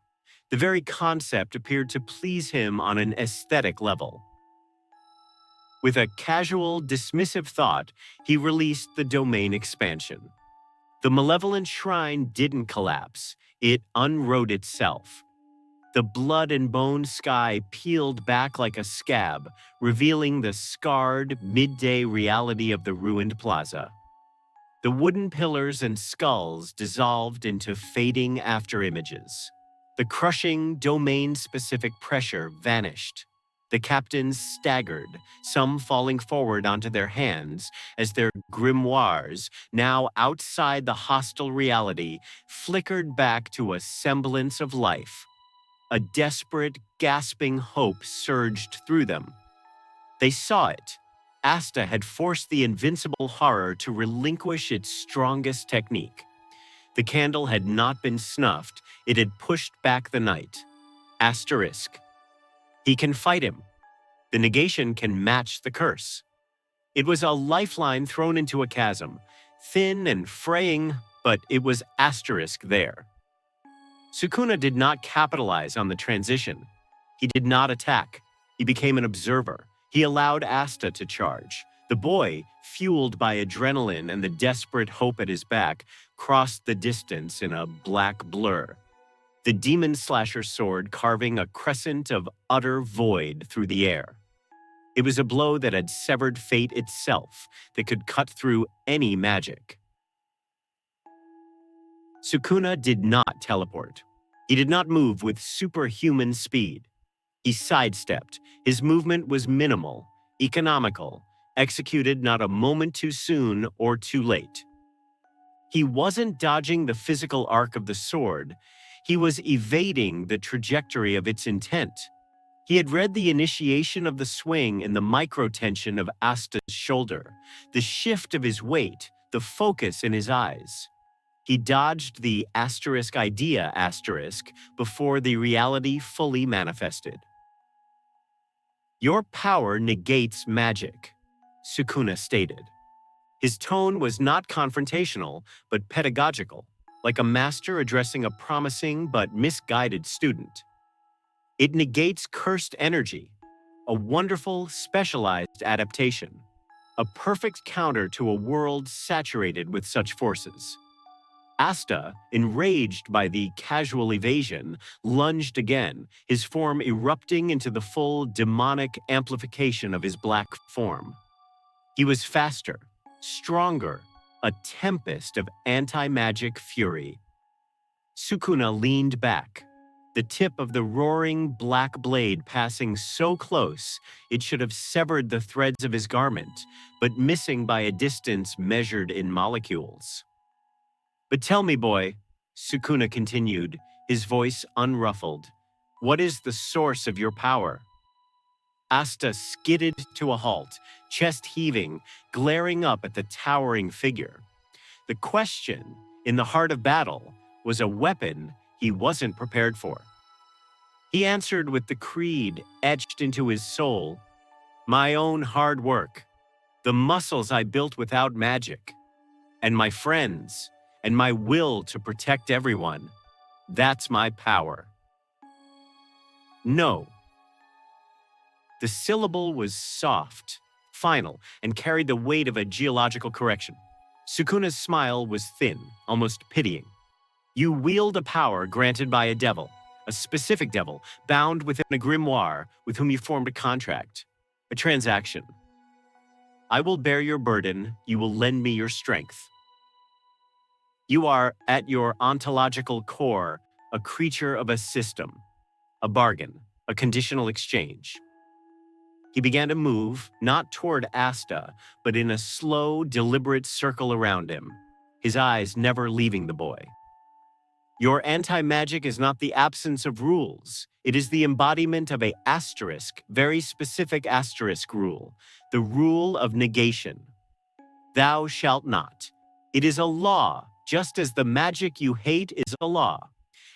The very concept appeared to please him on an aesthetic level. With a casual, dismissive thought, he released the domain expansion. The Malevolent Shrine didn't collapse, it unwrote itself. The blood and bone sky peeled back like a scab, revealing the scarred, midday reality of the ruined plaza. The wooden pillars and skulls dissolved into fading afterimages. The crushing, domain-specific pressure vanished. The captains staggered, some falling forward onto their hands as their grimoires, now outside the hostile reality, flickered back to a semblance of life. A desperate, gasping hope surged through them. They saw it. Asta had forced the invincible horror to relinquish its strongest technique. The candle had not been snuffed, it had pushed back the night. Asterisk. He can fight him. The negation can match the curse. It was a lifeline thrown into a chasm, thin and fraying, but it was asterisk there. Sukuna did not capitalize on the transition. He did not attack. He became an observer. He allowed Asta to charge. The boy, fueled by adrenaline and the desperate hope at his back, crossed the distance in a black blur. The demon slasher sword carving a crescent of utter void through the air. It was a blow that had severed fate itself, that could cut through any magic. Sukuna did not teleport. He did not move with superhuman speed. He sidestepped. His movement was minimal, economical, executed not a moment too soon or too late. He wasn't dodging the physical arc of the sword. He was evading the trajectory of its intent. He had read the initiation of the swing in the microtension of Asta's shoulder, the shift of his weight, the focus in his eyes. He dodged the asterisk idea asterisk before the reality fully manifested. Your power negates magic, Sukuna stated. His tone was not confrontational, but pedagogical, like a master addressing a promising but misguided student. It negates cursed energy, a wonderful, specialized adaptation, a perfect counter to a world saturated with such forces. Asta, enraged by the casual evasion, lunged again, his form erupting into the full demonic amplification of his black form. He was faster, stronger, a tempest of anti-magic fury. Sukuna leaned back, the tip of the roaring black blade passing so close it should have severed the threads of his garment, but missing by a distance measured in molecules. But tell me, boy, Sukuna continued, his voice unruffled, what is the source of your power? Asta skidded to a halt, chest heaving, glaring up at the towering figure. The question, in the heart of battle, was a weapon he wasn't prepared for. He answered with the creed etched into his soul, my own hard work, the muscles I built without magic, and my friends, and my will to protect everyone. That's my power. No. The syllable was soft, final, and carried the weight of a geological correction. Sukuna's smile was thin, almost pitying. You wield a power granted by a devil, a specific devil, bound within a grimoire with whom you formed a contract, a transaction. I will bear your burden, you will lend me your strength. You are, at your ontological core, a creature of a system, a bargain, a conditional exchange. He began to move, not toward Asta, but in a slow, deliberate circle around him, his eyes never leaving the boy. Your anti-magic is not the absence of rules. It is the embodiment of a asterisk, very specific asterisk rule, the rule of negation. Thou shalt not. It is a law, just as the magic you hate is a law.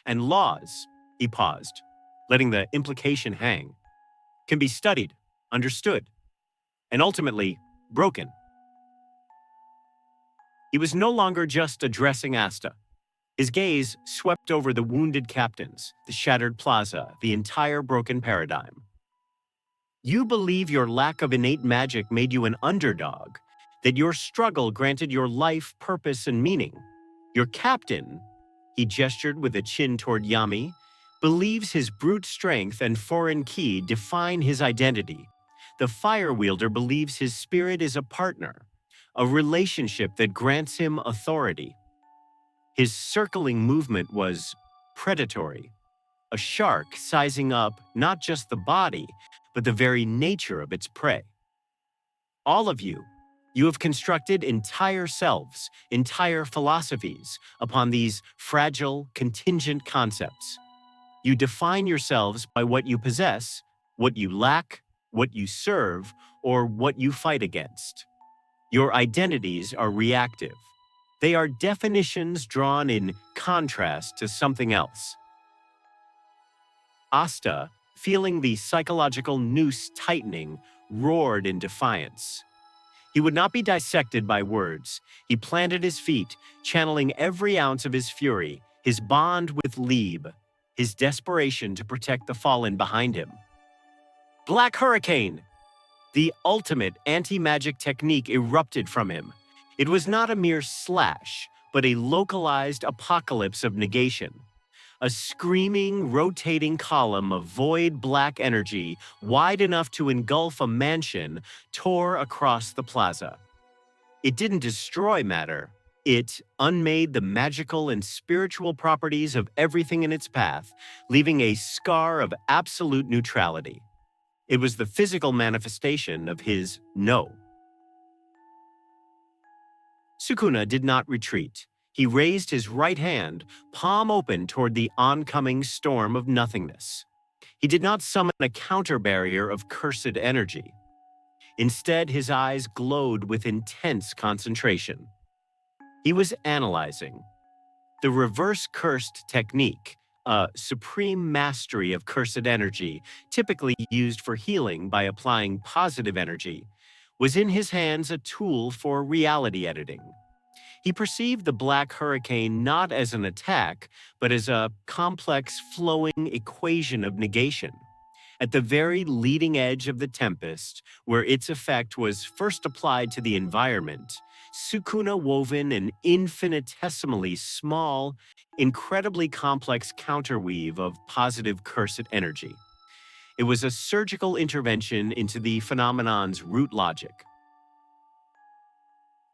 And laws, he paused, letting the implication hang, can be studied, understood, and ultimately broken. He was no longer just addressing Asta. His gaze swept over the wounded captains, the shattered plaza, the entire broken paradigm. You believe your lack of innate magic made you an underdog, that your struggle granted your life purpose and meaning. Your captain, he gestured with a chin toward Yami, believes his brute strength and foreign ki define his identity. The fire wielder believes his spirit is a partner, a relationship that grants him authority. His circling movement was predatory, a shark sizing up not just the body, but the very nature of its prey. All of you have constructed entire selves, entire philosophies upon these fragile, contingent concepts. You define yourselves by what you possess, what you lack, what you serve, or what you fight against. Your identities are reactive. They are definitions drawn in contrast to something else. Asta, feeling the psychological noose tightening, roared in defiance. He would not be dissected by words. He planted his feet, channeling every ounce of his fury, his bond with Lieb, his desperation to protect the fallen behind him. Black Hurricane! The ultimate anti-magic technique erupted from him. It was not a mere slash, but a localized apocalypse of negation. A screaming, rotating column of void black energy, wide enough to engulf a mansion, tore across the plaza. It didn't destroy matter. It unmade the magical and spiritual properties of everything in its path, leaving a scar of absolute neutrality. It was the physical manifestation of his no. Sukuna did not retreat. He raised his right hand, palm open toward the oncoming storm of nothingness. He did not summon a counter-barrier of cursed energy. Instead, his eyes glowed with intense concentration. He was analyzing. The reverse cursed technique, a supreme mastery of cursed energy, typically used for healing by applying positive energy, was in his hands a tool for reality editing. He perceived the Black Hurricane not as an attack, but as a complex flowing equation of negation. At the very leading edge of the tempest, where its effect was first applied to the environment, Sukuna woven an infinitesimally small, incredibly complex counterweave of positive cursed energy. It was a surgical intervention into the phenomenon's root logic.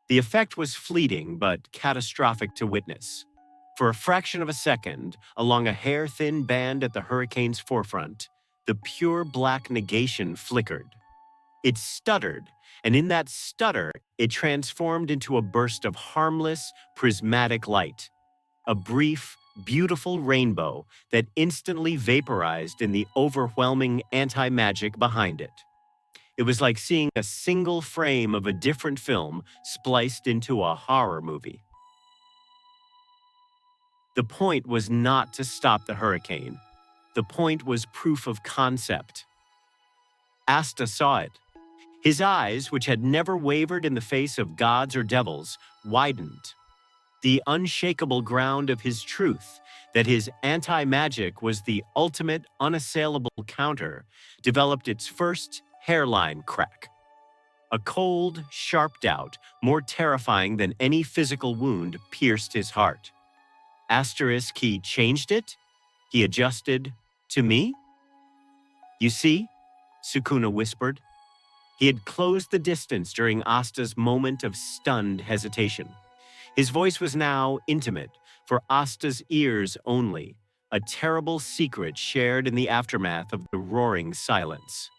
The effect was fleeting but catastrophic to witness. For a fraction of a second, along a hair-thin band at the hurricane's forefront, the pure black negation flickered. It stuttered, and in that stutter, it transformed into a burst of harmless, prismatic light. A brief, beautiful rainbow that instantly vaporized in the overwhelming anti-magic behind it. It was like seeing a single frame of a different film spliced into a horror movie. The point was not to stop the hurricane. The point was proof of concept. Asta saw it. His eyes, which had never wavered in the face of gods or devils, widened. The unshakable ground of his truth, that his anti-magic was the ultimate unassailable counter, developed its first hairline crack. A cold, sharp doubt, more terrifying than any physical wound, pierced his heart. Asterisk, he changed it? He adjusted to me? You see, Sukuna whispered. He had closed the distance during Asta's moment of stunned hesitation. His voice was now intimate, for Asta's ears only, a terrible secret shared in the aftermath of the roaring silence.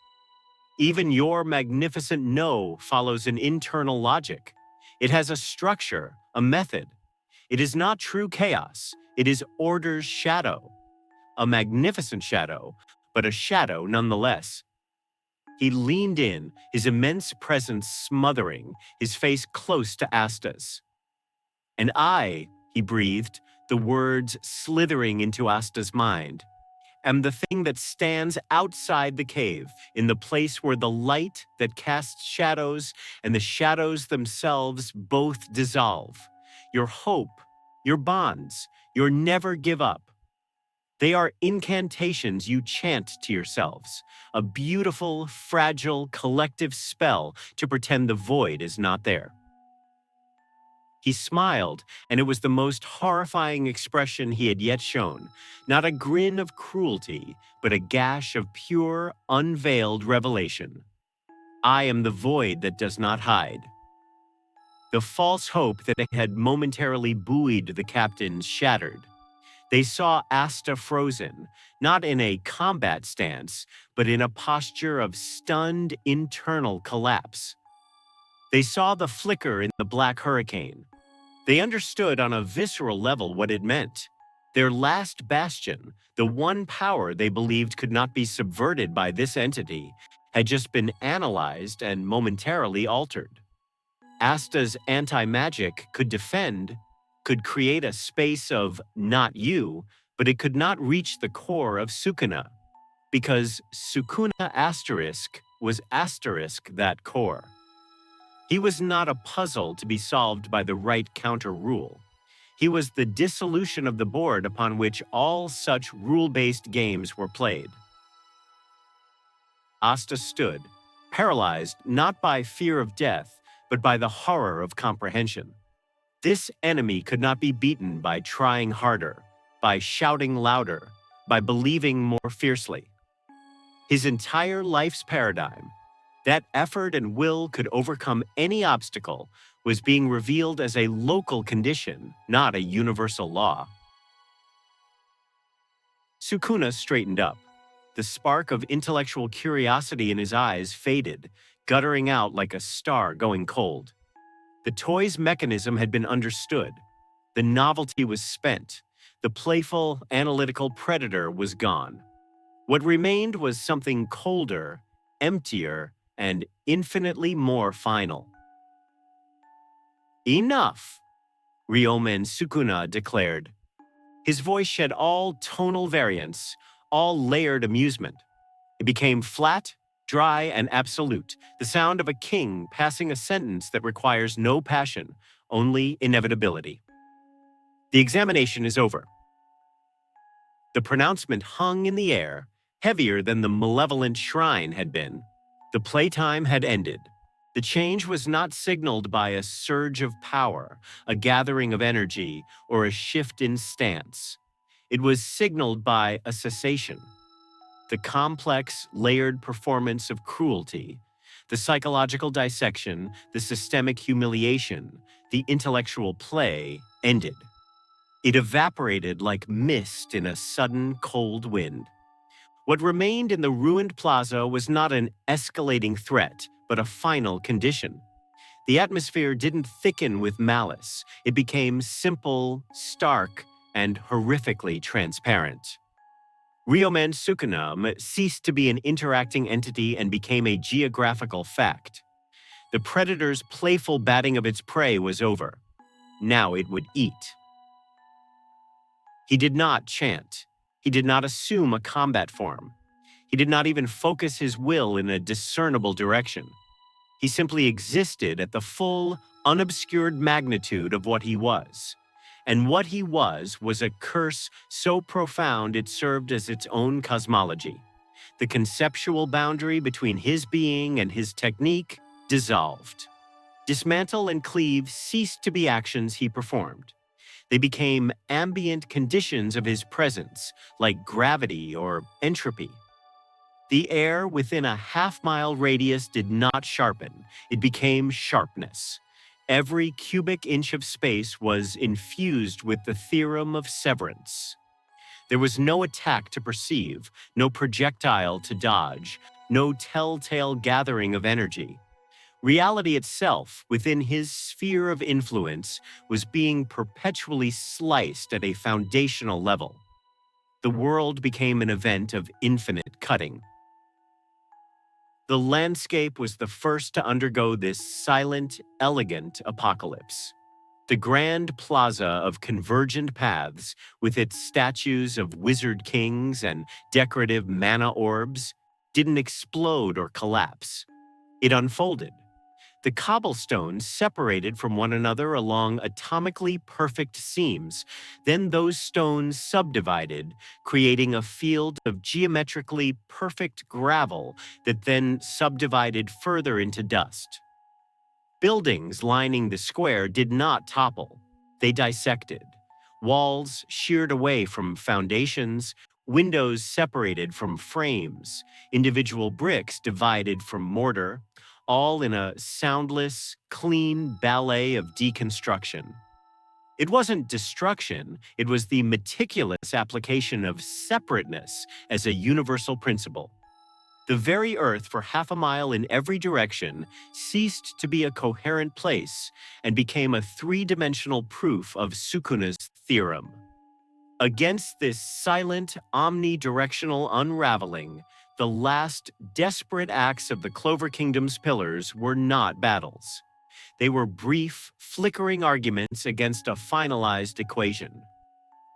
Even your magnificent no follows an internal logic. It has a structure, a method. It is not true chaos. It is order's shadow. A magnificent shadow, but a shadow nonetheless. He leaned in, his immense presence smothering, his face close to Asta's. And I, he breathed, the words slithering into Asta's mind, am the thing that stands outside the cave, in the place where the light that casts shadows and the shadows themselves both dissolve. Your hope, your bonds, your never give up. They are incantations you chant to yourselves, a beautiful, fragile, collective spell to pretend the void is not there. He smiled, and it was the most horrifying expression he had yet shown, not a grin of cruelty, but a gash of pure, unveiled revelation. I am the void that does not hide. The false hope that had momentarily buoyed the captains shattered. They saw Asta frozen, not in a combat stance, but in a posture of stunned internal collapse. They saw the flicker in the black hurricane. They understood on a visceral level what it meant. Their last bastion, the one power they believed could not be subverted by this entity, had just been analyzed and momentarily altered. Asta's anti-magic could defend, could create a space of not you, but it could not reach the core of Sukuna, because Sukuna asterisk was asterisk that core. He was not a puzzle to be solved by the right counter rule. He was the dissolution of the board upon which all such rule-based games were played. Asta stood, paralyzed not by fear of death, but by the horror of comprehension. This enemy could not be beaten by trying harder, by shouting louder, by believing more fiercely. His entire life's paradigm, that effort and will could overcome any obstacle, was being revealed as a local condition, not a universal law. Sukuna straightened up. The spark of intellectual curiosity in his eyes faded, guttering out like a star going cold. The toy's mechanism had been understood. The novelty was spent. The playful, analytical predator was gone. What remained was something colder, emptier, and infinitely more final. Enough, Ryomen Sukuna declared. His voice shed all tonal variance, all layered amusement. It became flat, dry, and absolute, the sound of a king passing a sentence that requires no passion, only inevitability. The examination is over. The pronouncement hung in the air, heavier than the malevolent shrine had been. The playtime had ended. The change was not signaled by a surge of power, a gathering of energy, or a shift in stance. It was signaled by a cessation. The complex, layered performance of cruelty, the psychological dissection, the systemic humiliation, the intellectual play ended. It evaporated like mist in a sudden cold wind. What remained in the ruined plaza was not an escalating threat, but a final condition. The atmosphere didn't thicken with malice. It became simple, stark, and horrifically transparent. Ryomen Sukuna ceased to be an interacting entity and became a geographical fact. The predator's playful batting of its prey was over. Now it would eat. He did not chant. He did not assume a combat form. He did not even focus his will in a discernible direction. He simply existed at the full, unobscured magnitude of what he was. And what he was a curse so profound it served as its own cosmology. The conceptual boundary between his being and his technique dissolved. Dismantle and cleave ceased to be actions he performed. They became ambient conditions of his presence, like gravity or entropy. The air within a half-mile radius did not sharpen, it became sharpness. Every cubic inch of space was infused with the theorem of severance. There was no attack to perceive, no projectile to dodge, no telltale gathering of energy. Reality itself, within his sphere of influence, was being perpetually sliced at a foundational level. The world became an event of infinite cutting. The landscape was the first to undergo this silent, elegant apocalypse. The grand plaza of convergent paths, with its statues of wizard kings and decorative mana orbs, didn't explode or collapse. It unfolded. The cobblestones separated from one another along atomically perfect seams. Then those stones subdivided, creating a field of geometrically perfect gravel that then subdivided further into dust. Buildings lining the square did not topple. They dissected. Walls sheared away from foundations, windows separated from frames, individual bricks divided from mortar, all in a soundless, clean ballet of deconstruction. It wasn't destruction, it was the meticulous application of separateness as a universal principle. The very earth for half a mile in every direction ceased to be a coherent place and became a three-dimensional proof of Sukuna's theorem. Against this silent, omnidirectional unraveling, the last desperate acts of the Clover Kingdom's pillars were not battles. They were brief, flickering arguments against a finalized equation.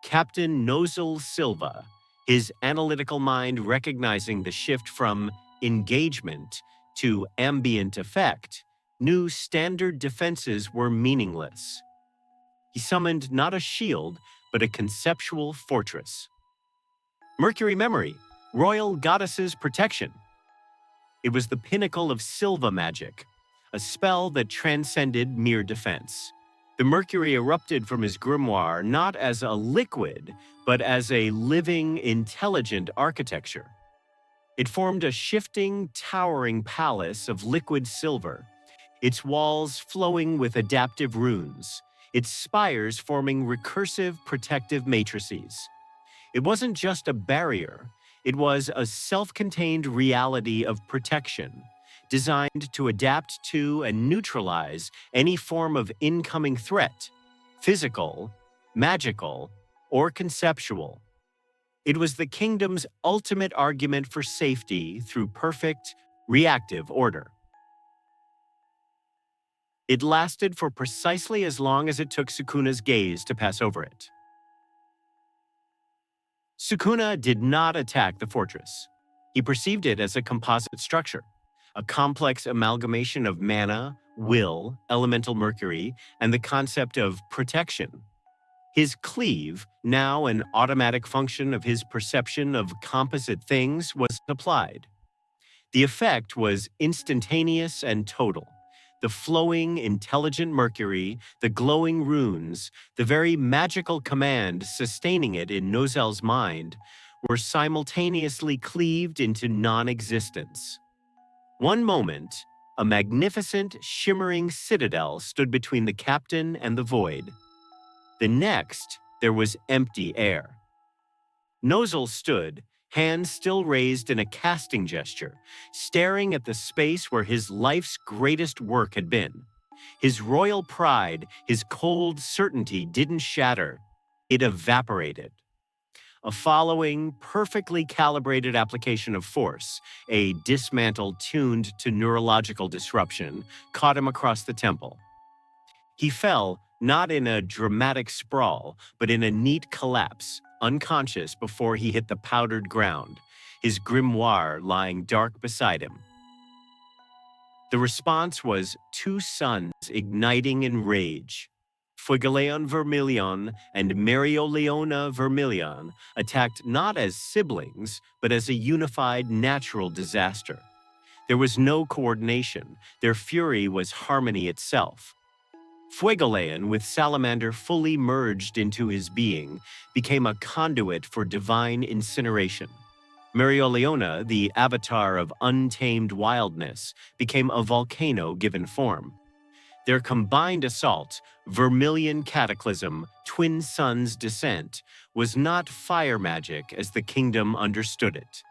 Captain Nozel Silva, his analytical mind recognizing the shift from engagement to ambient effect, knew standard defenses were meaningless. He summoned not a shield, but a conceptual fortress. Mercury Memory, Royal Goddess's Protection. It was the pinnacle of Silva magic, a spell that transcended mere defense. The Mercury erupted from his grimoire not as a liquid, but as a living, intelligent architecture. It formed a shifting, towering palace of liquid silver, its walls flowing with adaptive runes, its spires forming recursive protective matrices. It wasn't just a barrier, it was a self-contained reality of protection, designed to adapt to and neutralize any form of incoming threat, physical, magical, or conceptual. It was the kingdom's ultimate argument for safety through perfect, reactive order. It lasted for precisely as long as it took Sukuna's gaze to pass over it. Sukuna did not attack the fortress. He perceived it as a composite structure, a complex amalgamation of mana, will, elemental mercury, and the concept of protection. His cleave, now an automatic function of his perception of composite things, was applied. The effect was instantaneous and total. The flowing, intelligent mercury, the glowing runes, the very magical command sustaining it in Nozel's mind, were simultaneously cleaved into non-existence. One moment, a magnificent, shimmering citadel stood between the captain and the void. The next, there was empty air. Nozel stood, hands still raised in a casting gesture, staring at the space where his life's greatest work had been. His royal pride, his cold certainty didn't shatter, it evaporated. A following, perfectly calibrated application of force, a dismantle tuned to neurological disruption, caught him across the temple. He fell, not in a dramatic sprawl, but in a neat collapse, unconscious before he hit the powdered ground, his grimoire lying dark beside him. The response was two suns igniting in rage. Fuegoleon Vermilion and Merioleona Vermilion attacked not as siblings, but as a unified natural disaster. There was no coordination. Their fury was harmony itself. Fuegoleon, with Salamander fully merged into his being, became a conduit for divine incineration. Mereoleona, the avatar of untamed wildness, became a volcano given form. Their combined assault, Vermilion Cataclysm, Twin Suns Descent, was not fire magic as the kingdom understood it.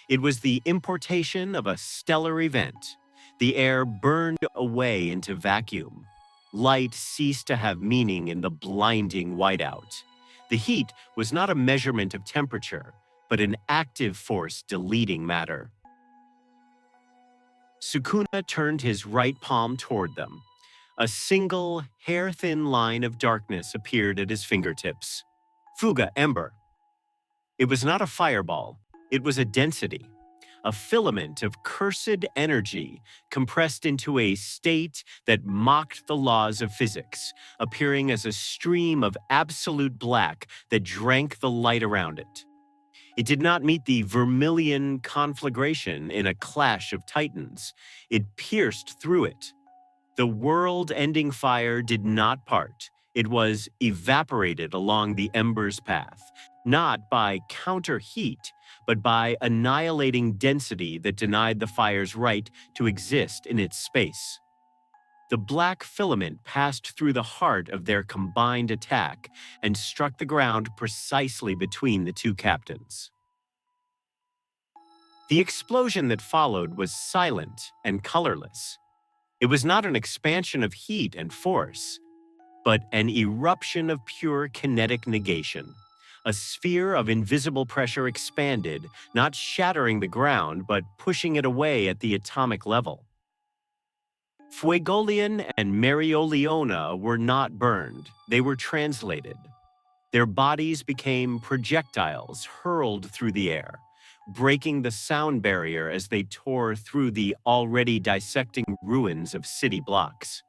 It was the importation of a stellar event. The air burned away into vacuum. Light ceased to have meaning in the blinding whiteout. The heat was not a measurement of temperature, but an active force deleting matter. Sukuna turned his right palm toward them. A single, hair-thin line of darkness appeared at his fingertips. Fuga Ember. It was not a fireball. It was a density, a filament of cursed energy compressed into a state that mocked the laws of physics, appearing as a stream of absolute black that drank the light around it. It did not meet the vermilion conflagration in a clash of titans. It pierced through it. The world-ending fire did not part. It was evaporated along the ember's path, not by counter-heat, but by annihilating density that denied the fire's right to exist in its space. The black filament passed through the heart of their combined attack and struck the ground precisely between the two captains. The explosion that followed was silent and colorless. It was not an expansion of heat and force, but an eruption of pure kinetic negation. A sphere of invisible pressure expanded, not shattering the ground, but pushing it away at the atomic level. Fuegoleon and Mereoleona were not burned, they were translated. Their bodies became projectiles hurled through the air, breaking the sound barrier as they tore through the already dissecting ruins of city blocks.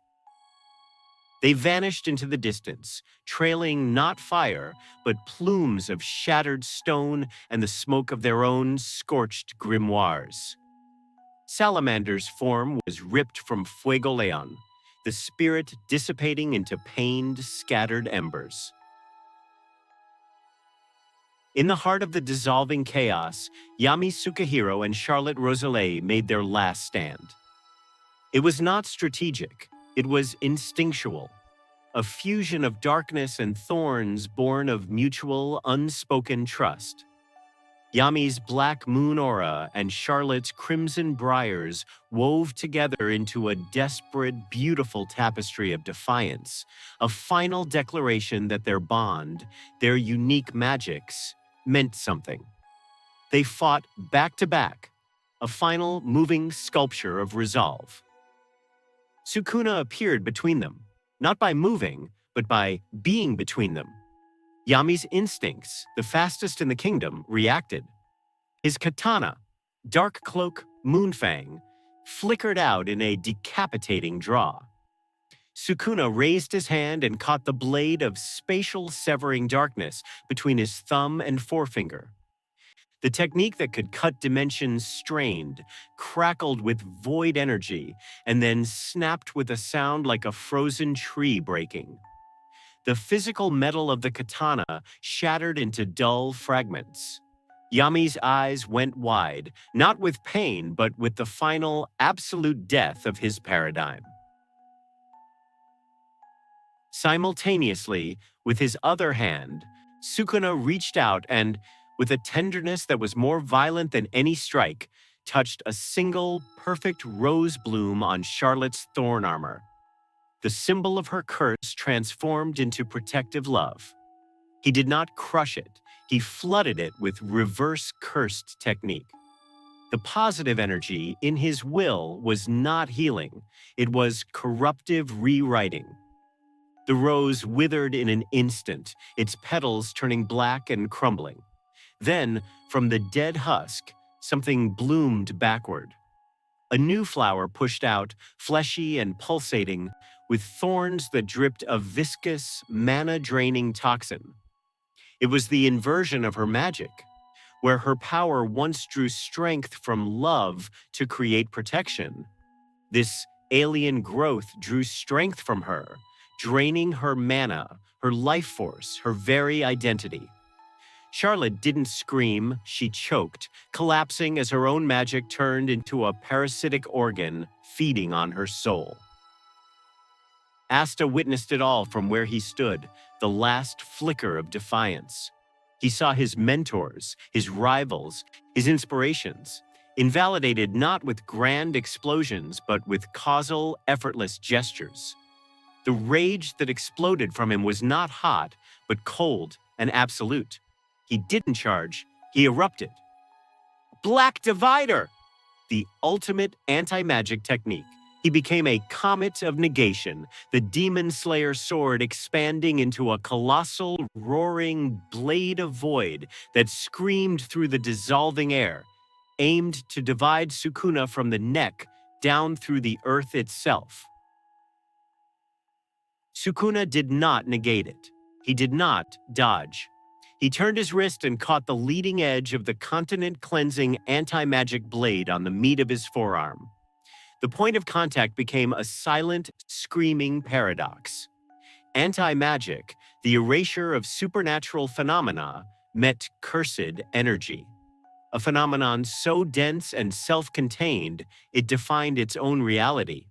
They vanished into the distance, trailing not fire, but plumes of shattered stone and the smoke of their own scorched grimoires. Salamander's form was ripped from Fuegoleon, the spirit dissipating into pained, scattered embers. In the heart of the dissolving chaos, Yami Sukahiro and Charlotte Rosalie made their last stand. It was not strategic, it was instinctual, a fusion of darkness and thorns born of mutual, unspoken trust. Yami's black moon aura and Charlotte's crimson briars wove together into a desperate, beautiful tapestry of defiance, a final declaration that their bond, their unique magics, meant something. They fought back to back, a final moving sculpture of resolve. Sukuna appeared between them, not by moving, but by being between them. Yami's instincts, the fastest in the kingdom, reacted. His katana, dark cloak Moonfang, flickered out in a decapitating draw. Sukuna raised his hand and caught the blade of spatial severing darkness between his thumb and forefinger. The technique that could cut dimensions strained, crackled with void energy, and then snapped with a sound like a frozen tree breaking. The physical metal of the katana shattered into dull fragments. Yami's eyes went wide, not with pain, but with the final, absolute death of his paradigm. Simultaneously, with his other hand, Sukuna reached out and, with a tenderness that was more violent than any strike, touched a single, perfect rose bloom on Charlotte's thorn armor. The symbol of her curse transformed into protective love. He did not crush it, he flooded it with reverse cursed technique. The positive energy in his will was not healing, it was corruptive rewriting. The rose withered in an instant, its petals turning black and crumbling. Then, from the dead husk, something bloomed backward. A new flower pushed out, fleshy and pulsating, with thorns that dripped a viscous, mana-draining toxin. It was the inversion of her magic, where her power once drew strength from love to create protection. This alien growth drew strength from her, draining her mana, her life force, her very identity. Charlotte didn't scream, she choked, collapsing as her own magic turned into a parasitic organ feeding on her soul. Asta witnessed it all from where he stood, the last flicker of defiance. He saw his mentors, his rivals, his inspirations, invalidated not with grand explosions but with causal, effortless gestures. The rage that exploded from him was not hot, but cold and absolute. He didn't charge, he erupted. Black Divider! The ultimate anti-magic technique. He became a comet of negation, the demon slayer sword expanding into a colossal, roaring blade of void that screamed through the dissolving air, aimed to divide Sukuna from the neck down through the earth itself. Sukuna did not negate it. He did not dodge. He turned his wrist and caught the leading edge of the continent-cleansing anti-magic blade on the meat of his forearm. The point of contact became a silent, screaming paradox. Anti-magic, the erasure of supernatural phenomena, met cursed energy. A phenomenon so dense and self-contained, it defined its own reality.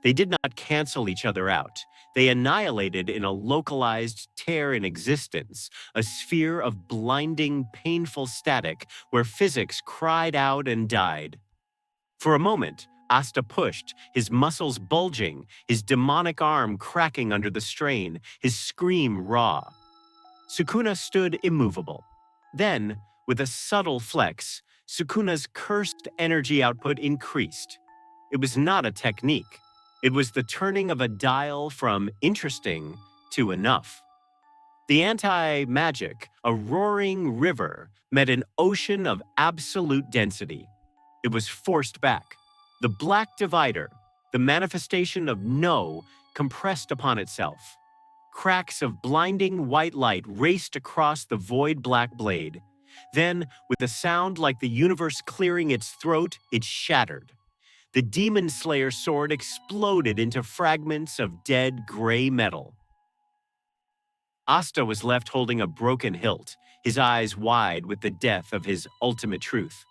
They did not cancel each other out. They annihilated in a localized tear in existence, a sphere of blinding, painful static where physics cried out and died. For a moment, Asta pushed, his muscles bulging, his demonic arm cracking under the strain, his scream raw. Sukuna stood immovable. Then, with a subtle flex, Sukuna's cursed energy output increased. It was not a technique. It was the turning of a dial from interesting to enough. The anti-magic, a roaring river, met an ocean of absolute density. It was forced back. The Black Divider, the manifestation of no, compressed upon itself. Cracks of blinding white light raced across the void black blade. Then, with a sound like the universe clearing its throat, it shattered. The Demon Slayer sword exploded into fragments of dead gray metal. Asta was left holding a broken hilt, his eyes wide with the death of his ultimate truth.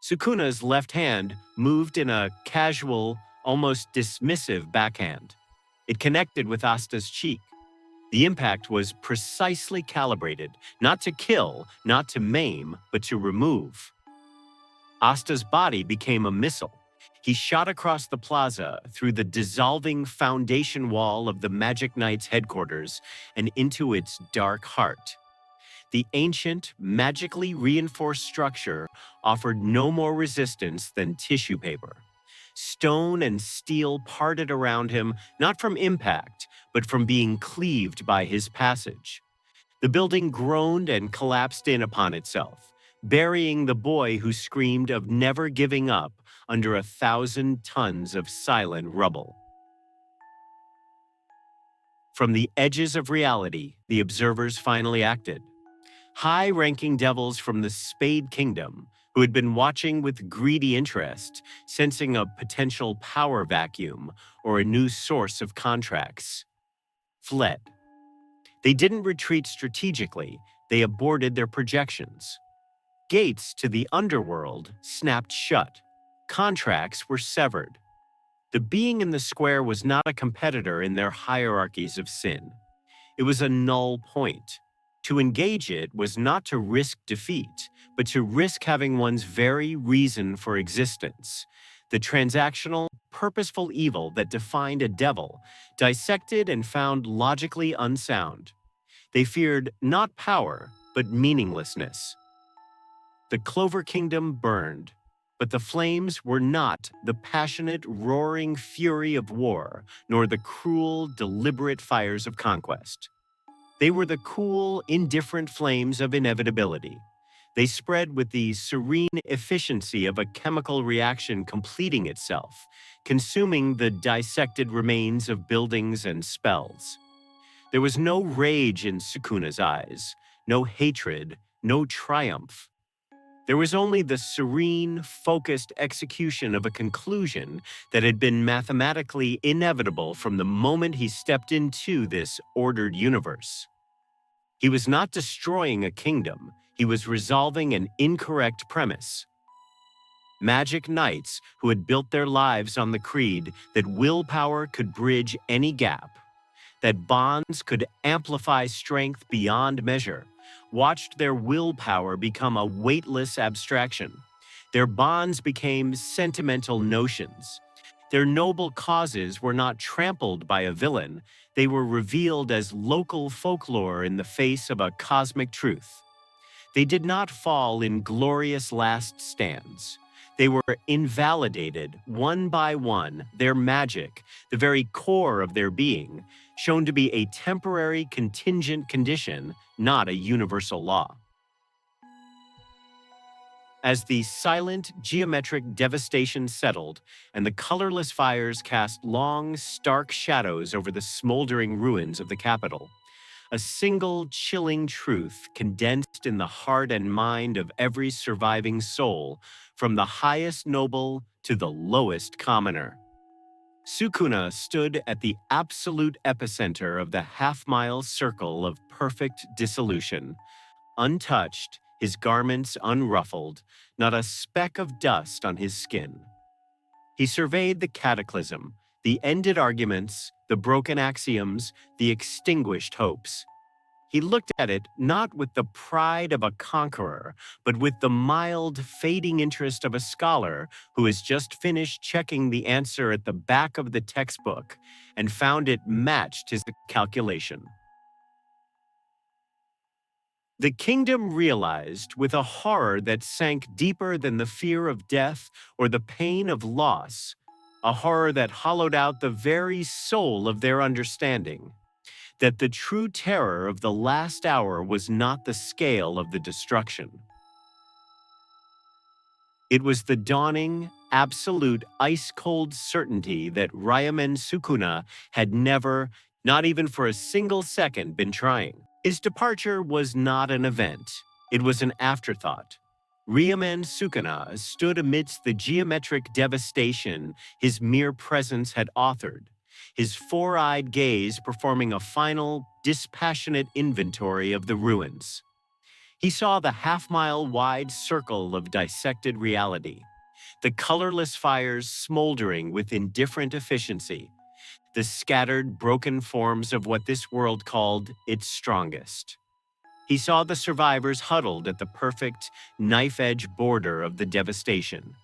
Sukuna's left hand moved in a casual, almost dismissive backhand. It connected with Asta's cheek. The impact was precisely calibrated, not to kill, not to maim, but to remove. Asta's body became a missile. He shot across the plaza, through the dissolving foundation wall of the Magic Knight's headquarters, and into its dark heart. The ancient, magically reinforced structure offered no more resistance than tissue paper. Stone and steel parted around him, not from impact, but from being cleaved by his passage. The building groaned and collapsed in upon itself, burying the boy who screamed of never giving up under 1,000 tons of silent rubble. From the edges of reality, the observers finally acted. High-ranking devils from the Spade Kingdom, who had been watching with greedy interest, sensing a potential power vacuum or a new source of contracts, fled. They didn't retreat strategically, they aborted their projections. Gates to the underworld snapped shut. Contracts were severed. The being in the square was not a competitor in their hierarchies of sin. It was a null point. To engage it was not to risk defeat, but to risk having one's very reason for existence. The transactional, purposeful evil that defined a devil, dissected and found logically unsound. They feared not power, but meaninglessness. The Clover Kingdom burned, but the flames were not the passionate, roaring fury of war, nor the cruel, deliberate fires of conquest. They were the cool, indifferent flames of inevitability. They spread with the serene efficiency of a chemical reaction completing itself, consuming the dissected remains of buildings and spells. There was no rage in Sukuna's eyes, no hatred, no triumph. There was only the serene, focused execution of a conclusion that had been mathematically inevitable from the moment he stepped into this ordered universe. He was not destroying a kingdom, he was resolving an incorrect premise. Magic knights who had built their lives on the creed that willpower could bridge any gap, that bonds could amplify strength beyond measure, watched their willpower become a weightless abstraction. Their bonds became sentimental notions. Their noble causes were not trampled by a villain, they were revealed as local folklore in the face of a cosmic truth. They did not fall in glorious last stands. They were invalidated one by one, their magic, the very core of their being, shown to be a temporary contingent condition, not a universal law. As the silent, geometric devastation settled and the colorless fires cast long, stark shadows over the smoldering ruins of the capital, a single chilling truth condensed in the heart and mind of every surviving soul, from the highest noble to the lowest commoner. Sukuna stood at the absolute epicenter of the half-mile circle of perfect dissolution, untouched, his garments unruffled, not a speck of dust on his skin. He surveyed the cataclysm, the ended arguments, the broken axioms, the extinguished hopes. He looked at it not with the pride of a conqueror, but with the mild, fading interest of a scholar who has just finished checking the answer at the back of the textbook and found it matched his calculation. The kingdom realized, with a horror that sank deeper than the fear of death or the pain of loss, a horror that hollowed out the very soul of their understanding, that the true terror of the last hour was not the scale of the destruction. It was the dawning, absolute, ice-cold certainty that Ryomen Sukuna had never, not even for a single second, been trying. His departure was not an event. It was an afterthought. Ryomen Sukuna stood amidst the geometric devastation his mere presence had authored, his four-eyed gaze performing a final, dispassionate inventory of the ruins. He saw the half-mile-wide circle of dissected reality, the colorless fires smoldering with indifferent efficiency, the scattered, broken forms of what this world called its strongest. He saw the survivors huddled at the perfect, knife-edge border of the devastation,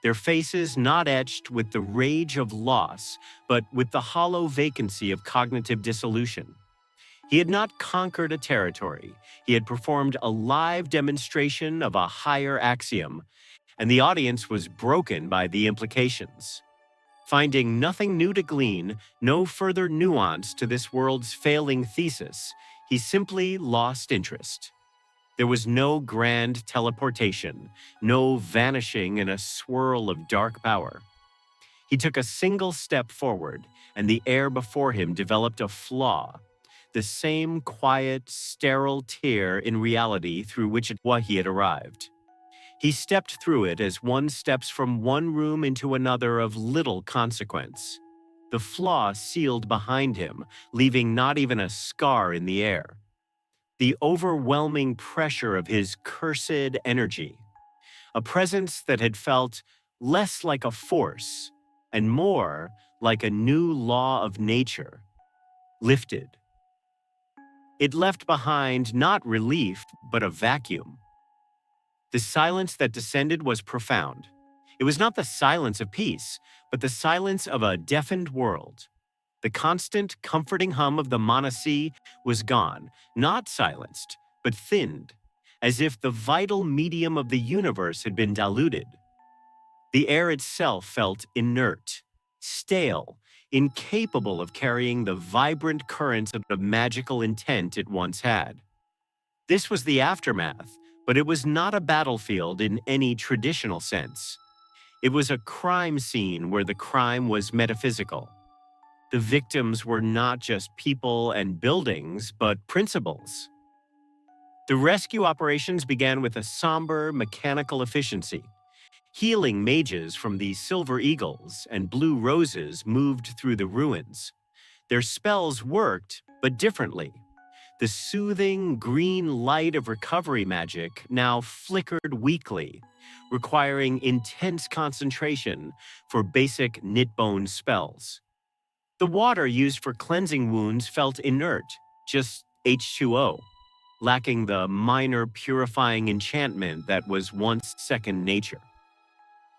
their faces not etched with the rage of loss, but with the hollow vacancy of cognitive dissolution. He had not conquered a territory. He had performed a live demonstration of a higher axiom, and the audience was broken by the implications. Finding nothing new to glean, no further nuance to this world's failing thesis, he simply lost interest. There was no grand teleportation, no vanishing in a swirl of dark power. He took a single step forward, and the air before him developed a flaw, the same quiet, sterile tear in reality through which he had arrived. He stepped through it as one steps from one room into another of little consequence. The flaw sealed behind him, leaving not even a scar in the air. The overwhelming pressure of his cursed energy, a presence that had felt less like a force and more like a new law of nature, lifted. It left behind not relief, but a vacuum. The silence that descended was profound. It was not the silence of peace, but the silence of a deafened world. The constant, comforting hum of the Manasi was gone, not silenced, but thinned, as if the vital medium of the universe had been diluted. The air itself felt inert, stale, incapable of carrying the vibrant currents of the magical intent it once had. This was the aftermath, but it was not a battlefield in any traditional sense. It was a crime scene where the crime was metaphysical. The victims were not just people and buildings, but principles. The rescue operations began with a somber mechanical efficiency. Healing mages from the Silver Eagles and Blue Roses moved through the ruins. Their spells worked, but differently. The soothing green light of recovery magic now flickered weakly, requiring intense concentration for basic knit-bone spells. The water used for cleansing wounds felt inert, just H2O, lacking the minor purifying enchantment that was once second nature.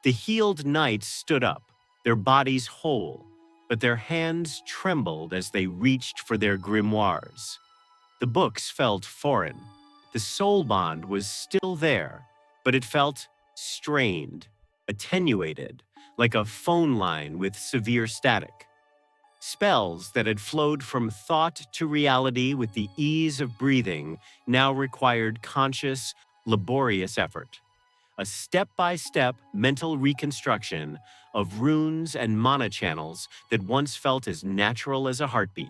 The healed knights stood up, their bodies whole, but their hands trembled as they reached for their grimoires. The books felt foreign. The soul bond was still there, but it felt strained, attenuated, like a phone line with severe static. Spells that had flowed from thought to reality with the ease of breathing now required conscious, laborious effort. A step-by-step mental reconstruction of runes and mana channels that once felt as natural as a heartbeat.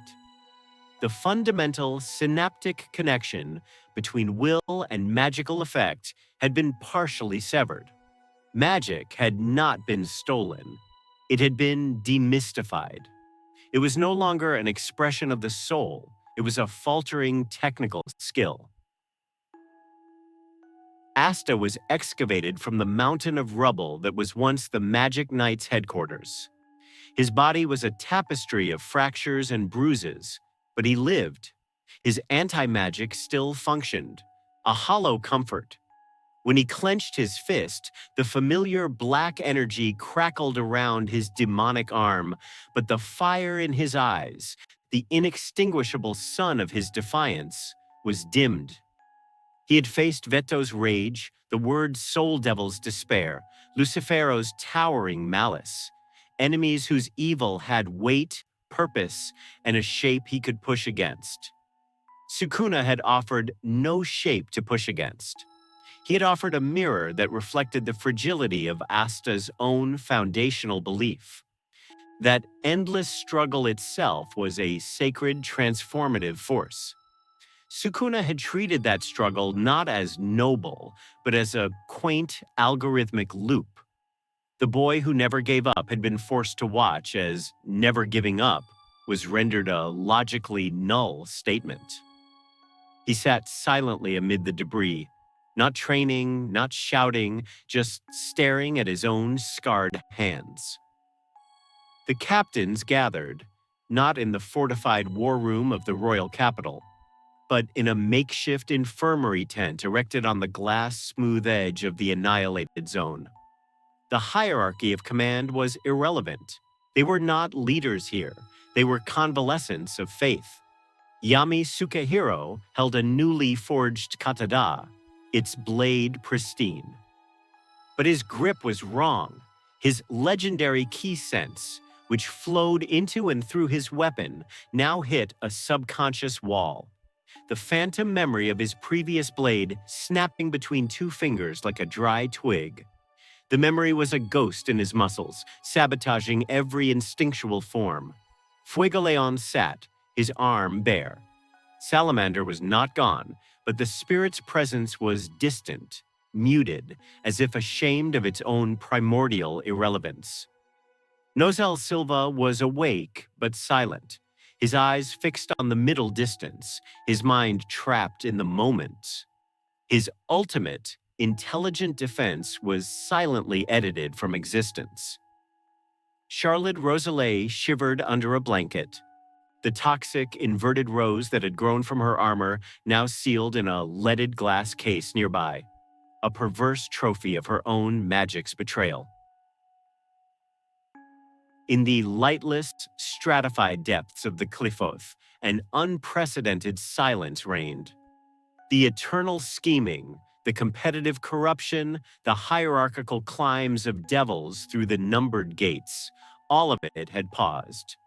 The fundamental synaptic connection between will and magical effect had been partially severed. Magic had not been stolen. It had been demystified. It was no longer an expression of the soul. It was a faltering technical skill. Asta was excavated from the mountain of rubble that was once the Magic Knight's headquarters. His body was a tapestry of fractures and bruises, but he lived. His anti-magic still functioned, a hollow comfort. When he clenched his fist, the familiar black energy crackled around his demonic arm, but the fire in his eyes, the inextinguishable sun of his defiance, was dimmed. He had faced Veto's rage, the word Soul Devil's despair, Lucifero's towering malice, enemies whose evil had weight, purpose, and a shape he could push against. Sukuna had offered no shape to push against. He had offered a mirror that reflected the fragility of Asta's own foundational belief. That endless struggle itself was a sacred, transformative force. Sukuna had treated that struggle not as noble, but as a quaint, algorithmic loop. The boy who never gave up had been forced to watch as never giving up was rendered a logically null statement. He sat silently amid the debris, not training, not shouting, just staring at his own scarred hands. The captains gathered, not in the fortified war room of the royal capital, but in a makeshift infirmary tent erected on the glass-smooth edge of the annihilated zone. The hierarchy of command was irrelevant. They were not leaders here. They were convalescents of faith. Yami Sukehiro held a newly forged katada, its blade pristine. But his grip was wrong. His legendary ki sense, which flowed into and through his weapon, now hit a subconscious wall. The phantom memory of his previous blade snapping between two fingers like a dry twig. The memory was a ghost in his muscles, sabotaging every instinctual form. Fuegoleon sat, his arm bare. Salamander was not gone, but the spirit's presence was distant, muted, as if ashamed of its own primordial irrelevance. Nozel Silva was awake but silent, his eyes fixed on the middle distance, his mind trapped in the moment. His ultimate, intelligent defense was silently edited from existence. Charlotte Rosalie shivered under a blanket. The toxic, inverted rose that had grown from her armor now sealed in a leaded glass case nearby, a perverse trophy of her own magic's betrayal. In the lightless, stratified depths of the Qliphoth, an unprecedented silence reigned. The eternal scheming, the competitive corruption, the hierarchical climbs of devils through the numbered gates, all of it had paused.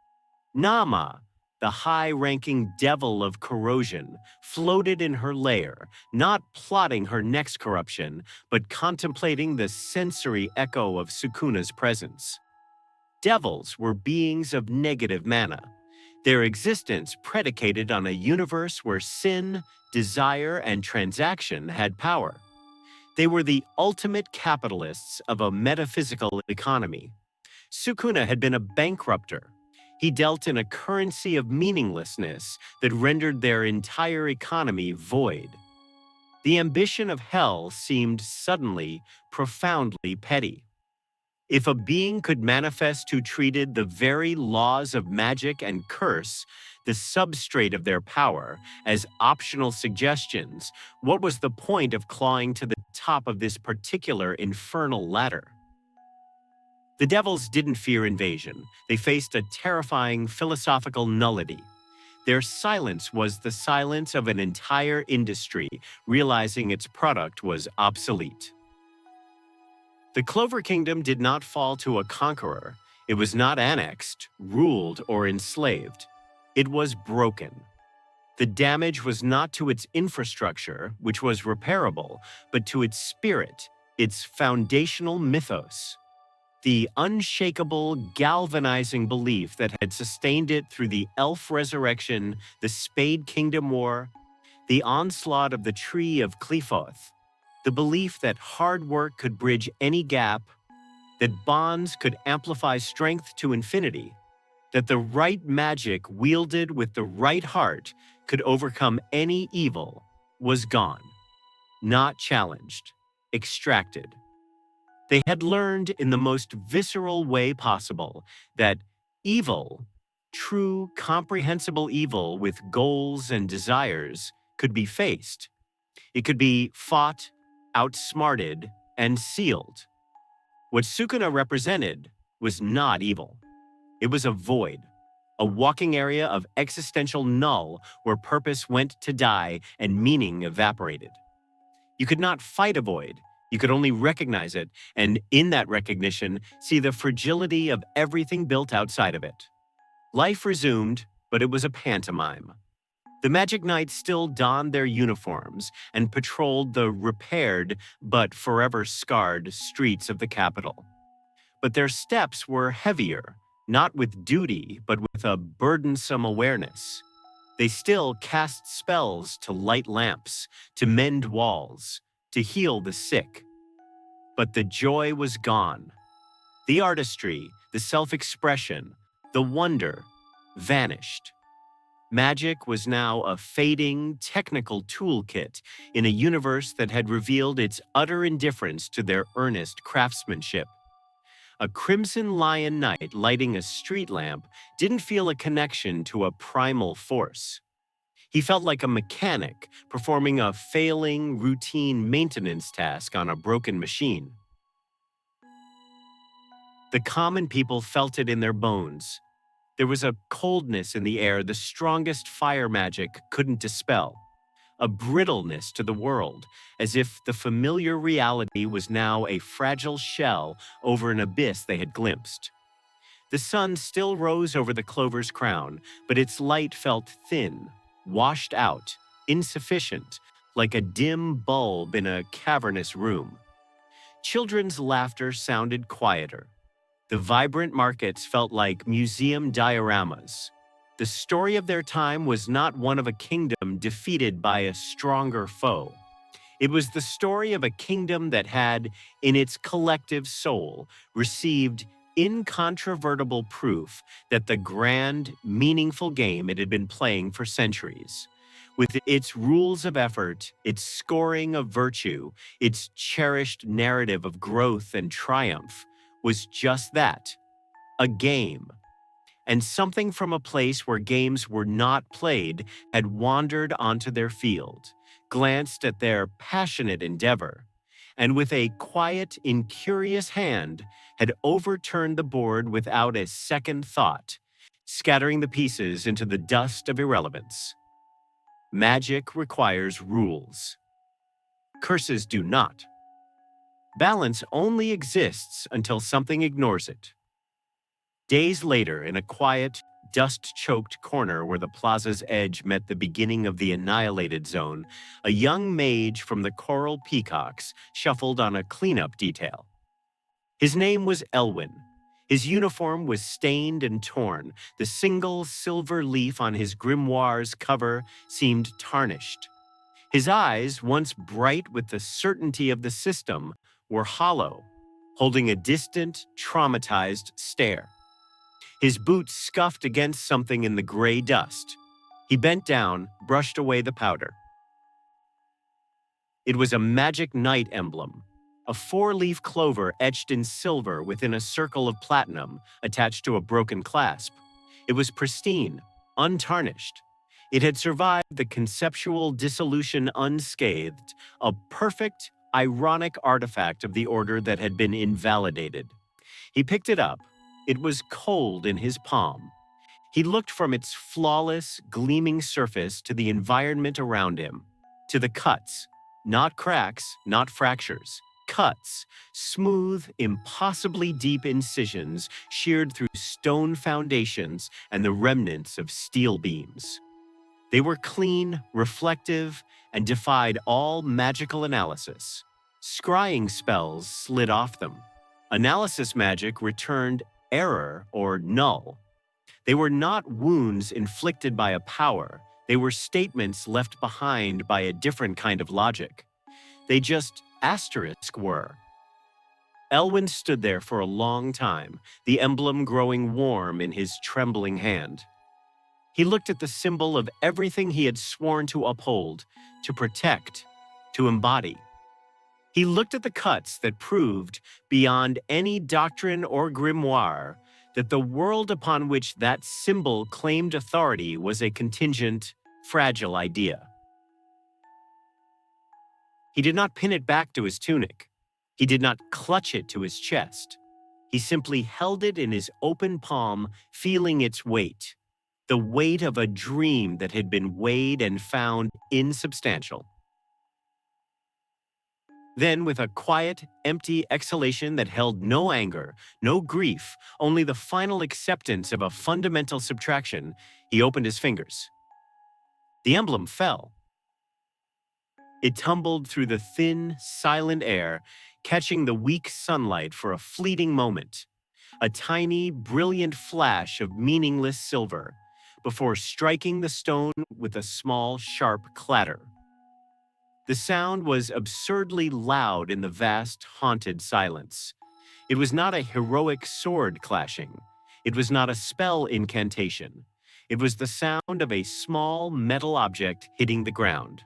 Nama, the high-ranking devil of corrosion, floated in her lair, not plotting her next corruption, but contemplating the sensory echo of Sukuna's presence. Devils were beings of negative mana. their existence predicated on a universe where sin, desire, and transaction had power. They were the ultimate capitalists of a metaphysical economy. Sukuna had been a bankrupter. He dealt in a currency of meaninglessness that rendered their entire economy void. The ambition of hell seemed suddenly profoundly petty. If a being could manifest who treated the very laws of magic and curse, the substrate of their power, as optional suggestions, what was the point of clawing to the top of this particular infernal ladder? The devils didn't fear invasion. They faced a terrifying philosophical nullity. Their silence was the silence of an entire industry, realizing its product was obsolete. The Clover Kingdom did not fall to a conqueror. It was not annexed, ruled, or enslaved. It was broken. The damage was not to its infrastructure, which was repairable, but to its spirit, its foundational mythos. The unshakable, galvanizing belief that had sustained it through the elf resurrection, the Spade Kingdom War, the onslaught of the Tree of Qlifoth, the belief that hard work could bridge any gap, that bonds could amplify strength to infinity, that the right magic wielded with the right heart could overcome any evil, was gone, not challenged, extracted. They had learned in the most visceral way possible that evil, true comprehensible evil with goals and desires, could be faced. It could be fought, outsmarted, and sealed. What Sukuna represented was not evil. It was a void, a walking area of existential null where purpose went to die and meaning evaporated. You could not fight a void. You could only recognize it, and in that recognition, see the fragility of everything built outside of it. Life resumed, but it was a pantomime. The Magic Knights still donned their uniforms and patrolled the repaired but forever scarred streets of the capital. But their steps were heavier, not with duty, but with a burdensome awareness. They still cast spells to light lamps, to mend walls, to heal the sick. But the joy was gone. The artistry, the self-expression, the wonder vanished. Magic was now a fading, technical toolkit in a universe that had revealed its utter indifference to their earnest craftsmanship. A crimson lion knight lighting a street lamp didn't feel a connection to a primal force. He felt like a mechanic performing a failing, routine maintenance task on a broken machine. The common people felt it in their bones. There was a coldness in the air the strongest fire magic couldn't dispel, a brittleness to the world, as if the familiar reality was now a fragile shell over an abyss they had glimpsed. The sun still rose over the clover's crown, but its light felt thin, washed out, insufficient, like a dim bulb in a cavernous room. Children's laughter sounded quieter. The vibrant markets felt like museum dioramas. The story of their time was not one of a kingdom defeated by a stronger foe. It was the story of a kingdom that had, in its collective soul, received incontrovertible proof that the grand, meaningful game it had been playing for centuries, with its rules of effort, its scoring of virtue, its cherished narrative of growth and triumph, was just that, a game. And something from a place where games were not played had wandered onto their field, glanced at their passionate endeavor, and with a quiet, incurious hand had overturned the board without a second thought, scattering the pieces into the dust of irrelevance. Magic requires rules. Curses do not. Balance only exists until something ignores it. Days later, in a quiet, dust-choked corner where the plaza's edge met the beginning of the annihilated zone, a young mage from the Coral Peacocks shuffled on a cleanup detail. His name was Elwyn. His uniform was stained and torn. The single silver leaf on his grimoire's cover seemed tarnished. His eyes, once bright with the certainty of the system, were hollow, holding a distant, traumatized stare. His boots scuffed against something in the gray dust. He bent down, brushed away the powder. It was a magic knight emblem, a four-leaf clover etched in silver within a circle of platinum attached to a broken clasp. It was pristine, untarnished. It had survived the conceptual dissolution unscathed, a perfect, ironic artifact of the order that had been invalidated. He picked it up. It was cold in his palm. He looked from its flawless, gleaming surface to the environment around him, to the cuts, not cracks, not fractures, cuts, smooth, impossibly deep incisions sheared through stone foundations and the remnants of steel beams. They were clean, reflective, and defied all magical analysis. Scrying spells slid off them. Analysis magic returned error or null. They were not wounds inflicted by a power. They were statements left behind by a different kind of logic. They just were. Elwyn stood there for a long time, the emblem growing warm in his trembling hand. He looked at the symbol of everything he had sworn to uphold, to protect, to embody. He looked at the cuts that proved, beyond any doctrine or grimoire, that the world upon which that symbol claimed authority was a contingent, fragile idea. He did not pin it back to his tunic. He did not clutch it to his chest. He simply held it in his open palm, feeling its weight, the weight of a dream that had been weighed and found insubstantial. Then, with a quiet, empty exhalation that held no anger, no grief, only the final acceptance of a fundamental subtraction, he opened his fingers. The emblem fell. It tumbled through the thin, silent air, catching the weak sunlight for a fleeting moment, a tiny, brilliant flash of meaningless silver, before striking the stone with a small, sharp clatter. The sound was absurdly loud in the vast, haunted silence. It was not a heroic sword clashing. It was not a spell incantation. It was the sound of a small metal object hitting the ground.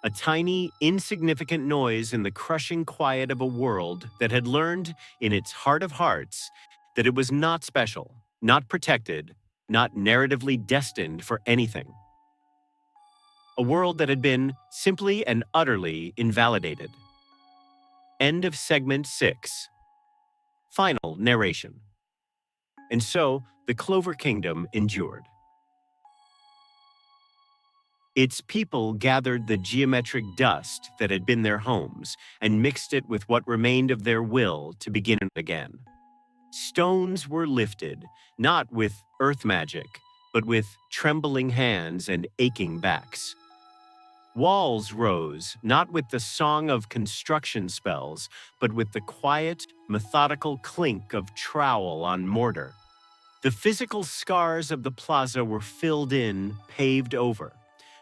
A tiny, insignificant noise in the crushing quiet of a world that had learned, in its heart of hearts, that it was not special, not protected, not narratively destined for anything. A world that had been simply and utterly invalidated. End of segment 6. Final narration. And so, the Clover Kingdom endured. Its people gathered the geometric dust that had been their homes and mixed it with what remained of their will to begin again. Stones were lifted, not with earth magic, but with trembling hands and aching backs. Walls rose, not with the song of construction spells, but with the quiet, methodical clink of trowel on mortar. The physical scars of the plaza were filled in, paved over.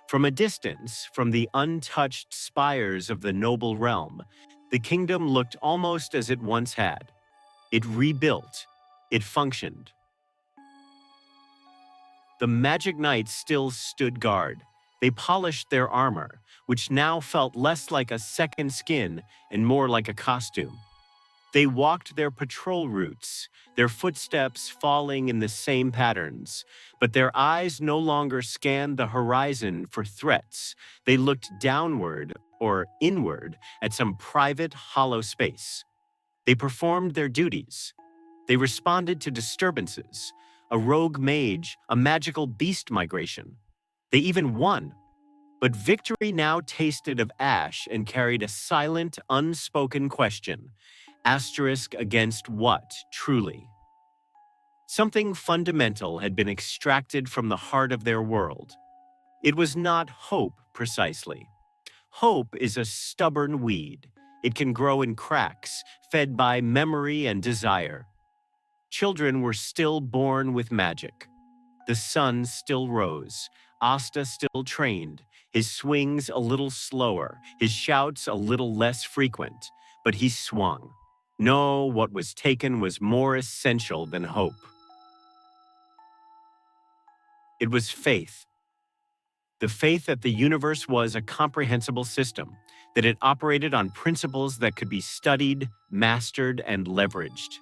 From a distance, from the untouched spires of the noble realm, the kingdom looked almost as it once had. It rebuilt. It functioned. The magic knights still stood guard. They polished their armor, which now felt less like a second skin and more like a costume. They walked their patrol routes, their footsteps falling in the same patterns, but their eyes no longer scanned the horizon for threats. They looked downward or inward at some private, hollow space. They performed their duties. They responded to disturbances, a rogue mage, a magical beast migration. They even won. But victory now tasted of ash and carried a silent, unspoken question. Asterisk against what, truly? Something fundamental had been extracted from the heart of their world. It was not hope, precisely. Hope is a stubborn weed. It can grow in cracks, fed by memory and desire. Children were still born with magic. The sun still rose, Asta still trained, his swings a little slower, his shouts a little less frequent, but he swung. No, what was taken was more essential than hope. It was faith. The faith that the universe was a comprehensible system, that it operated on principles that could be studied, mastered, and leveraged.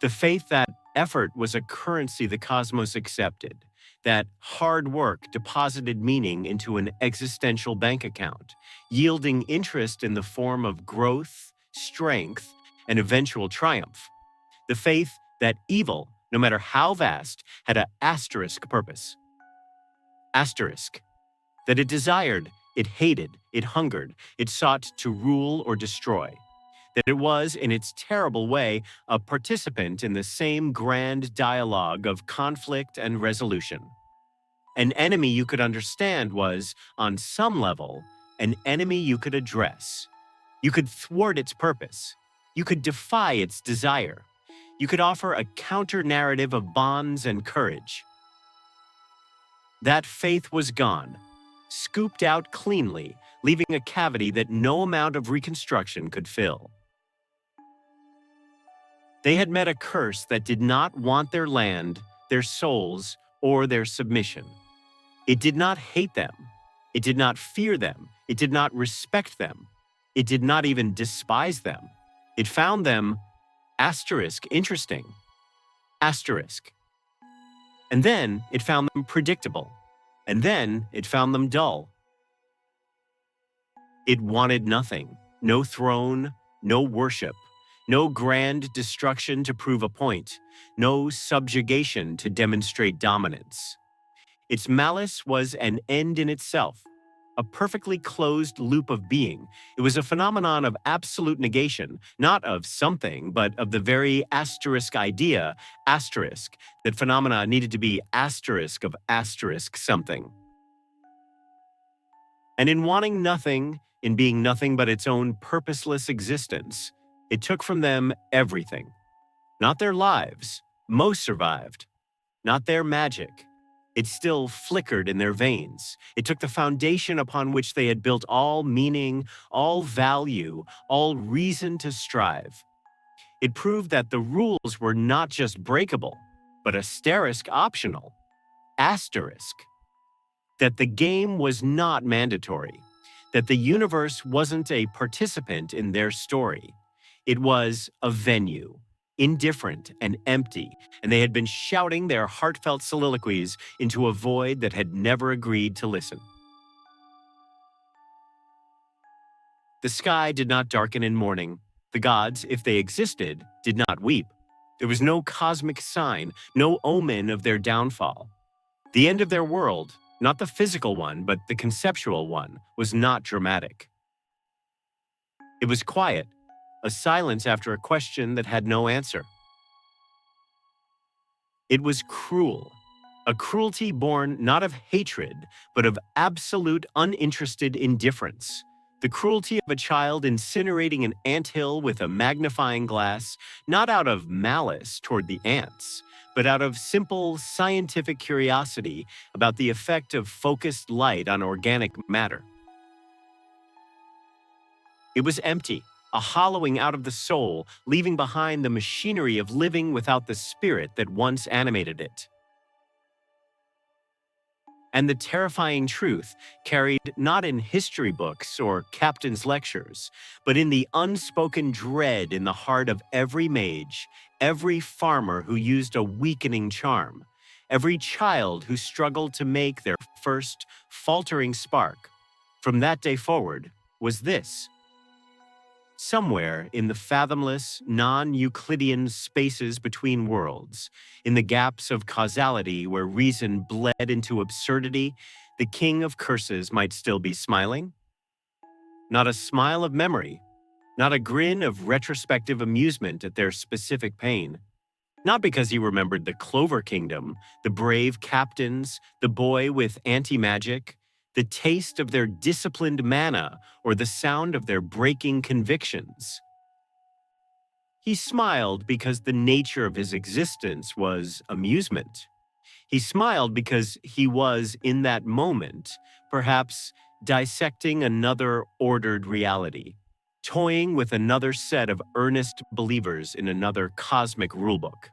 The faith that effort was a currency the cosmos accepted, that hard work deposited meaning into an existential bank account, yielding interest in the form of growth, strength, and eventual triumph. The faith that evil, no matter how vast, had an asterisk purpose. Asterisk. That it desired, it hated, it hungered, it sought to rule or destroy. That it was, in its terrible way, a participant in the same grand dialogue of conflict and resolution. An enemy you could understand was, on some level, an enemy you could address. You could thwart its purpose. You could defy its desire. You could offer a counter-narrative of bonds and courage. That faith was gone, scooped out cleanly, leaving a cavity that no amount of reconstruction could fill. They had met a curse that did not want their land, their souls, or their submission. It did not hate them. It did not fear them. It did not respect them. It did not even despise them. It found them, asterisk, interesting, asterisk. And then it found them predictable. And then it found them dull. It wanted nothing, no throne, no worship, no grand destruction to prove a point, no subjugation to demonstrate dominance. Its malice was an end in itself, a perfectly closed loop of being. It was a phenomenon of absolute negation, not of something, but of the very asterisk idea, asterisk, that phenomena needed to be asterisk of asterisk something. And in wanting nothing, in being nothing but its own purposeless existence, it took from them everything. Not their lives, most survived. Not their magic. It still flickered in their veins. It took the foundation upon which they had built all meaning, all value, all reason to strive. It proved that the rules were not just breakable, but asterisk optional. Asterisk. That the game was not mandatory. That the universe wasn't a participant in their story. It was a venue, indifferent and empty, and they had been shouting their heartfelt soliloquies into a void that had never agreed to listen. The sky did not darken in mourning. The gods, if they existed, did not weep. There was no cosmic sign, no omen of their downfall. The end of their world, not the physical one, but the conceptual one, was not dramatic. It was quiet, a silence after a question that had no answer. It was cruel, a cruelty born not of hatred, but of absolute uninterested indifference. The cruelty of a child incinerating an anthill with a magnifying glass, not out of malice toward the ants, but out of simple scientific curiosity about the effect of focused light on organic matter. It was empty, a hollowing out of the soul, leaving behind the machinery of living without the spirit that once animated it. And the terrifying truth carried not in history books or captain's lectures, but in the unspoken dread in the heart of every mage, every farmer who used a weakening charm, every child who struggled to make their first faltering spark. From that day forward was this. Somewhere in the fathomless, non-Euclidean spaces between worlds, in the gaps of causality where reason bled into absurdity, the king of curses might still be smiling. Not a smile of memory, not a grin of retrospective amusement at their specific pain. Not because he remembered the Clover Kingdom, the brave captains, the boy with anti-magic, the taste of their disciplined mana, or the sound of their breaking convictions. He smiled because the nature of his existence was amusement. He smiled because he was, in that moment, perhaps dissecting another ordered reality, toying with another set of earnest believers in another cosmic rulebook.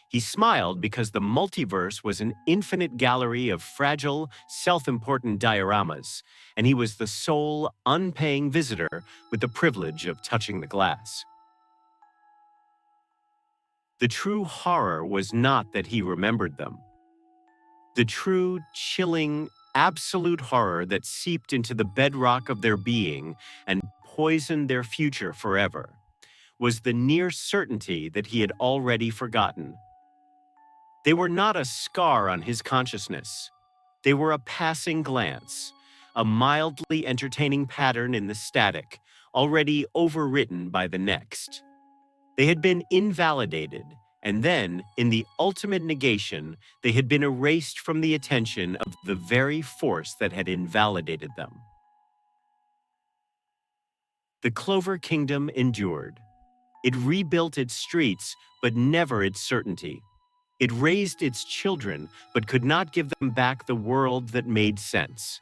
He smiled because the multiverse was an infinite gallery of fragile, self-important dioramas, and he was the sole, unpaying visitor with the privilege of touching the glass. The true horror was not that he remembered them. The true, chilling, absolute horror that seeped into the bedrock of their being and poisoned their future forever was the near certainty that he had already forgotten. They were not a scar on his consciousness. They were a passing glance, a mildly entertaining pattern in the static, already overwritten by the next. They had been invalidated, and then, in the ultimate negation, they had been erased from the attention of the very force that had invalidated them. The Clover Kingdom endured. It rebuilt its streets, but never its certainty. It raised its children, but could not give them back the world that made sense.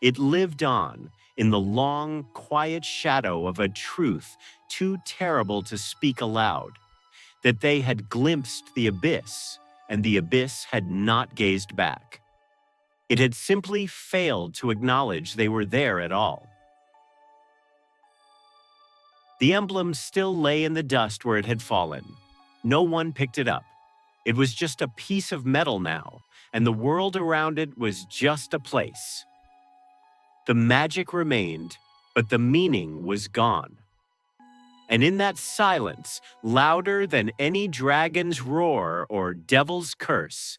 It lived on in the long, quiet shadow of a truth too terrible to speak aloud, that they had glimpsed the abyss, and the abyss had not gazed back. It had simply failed to acknowledge they were there at all. The emblem still lay in the dust where it had fallen. No one picked it up. It was just a piece of metal now, and the world around it was just a place. The magic remained, but the meaning was gone. And in that silence, louder than any dragon's roar or devil's curse,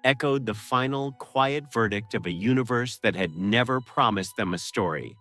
echoed the final quiet verdict of a universe that had never promised them a story.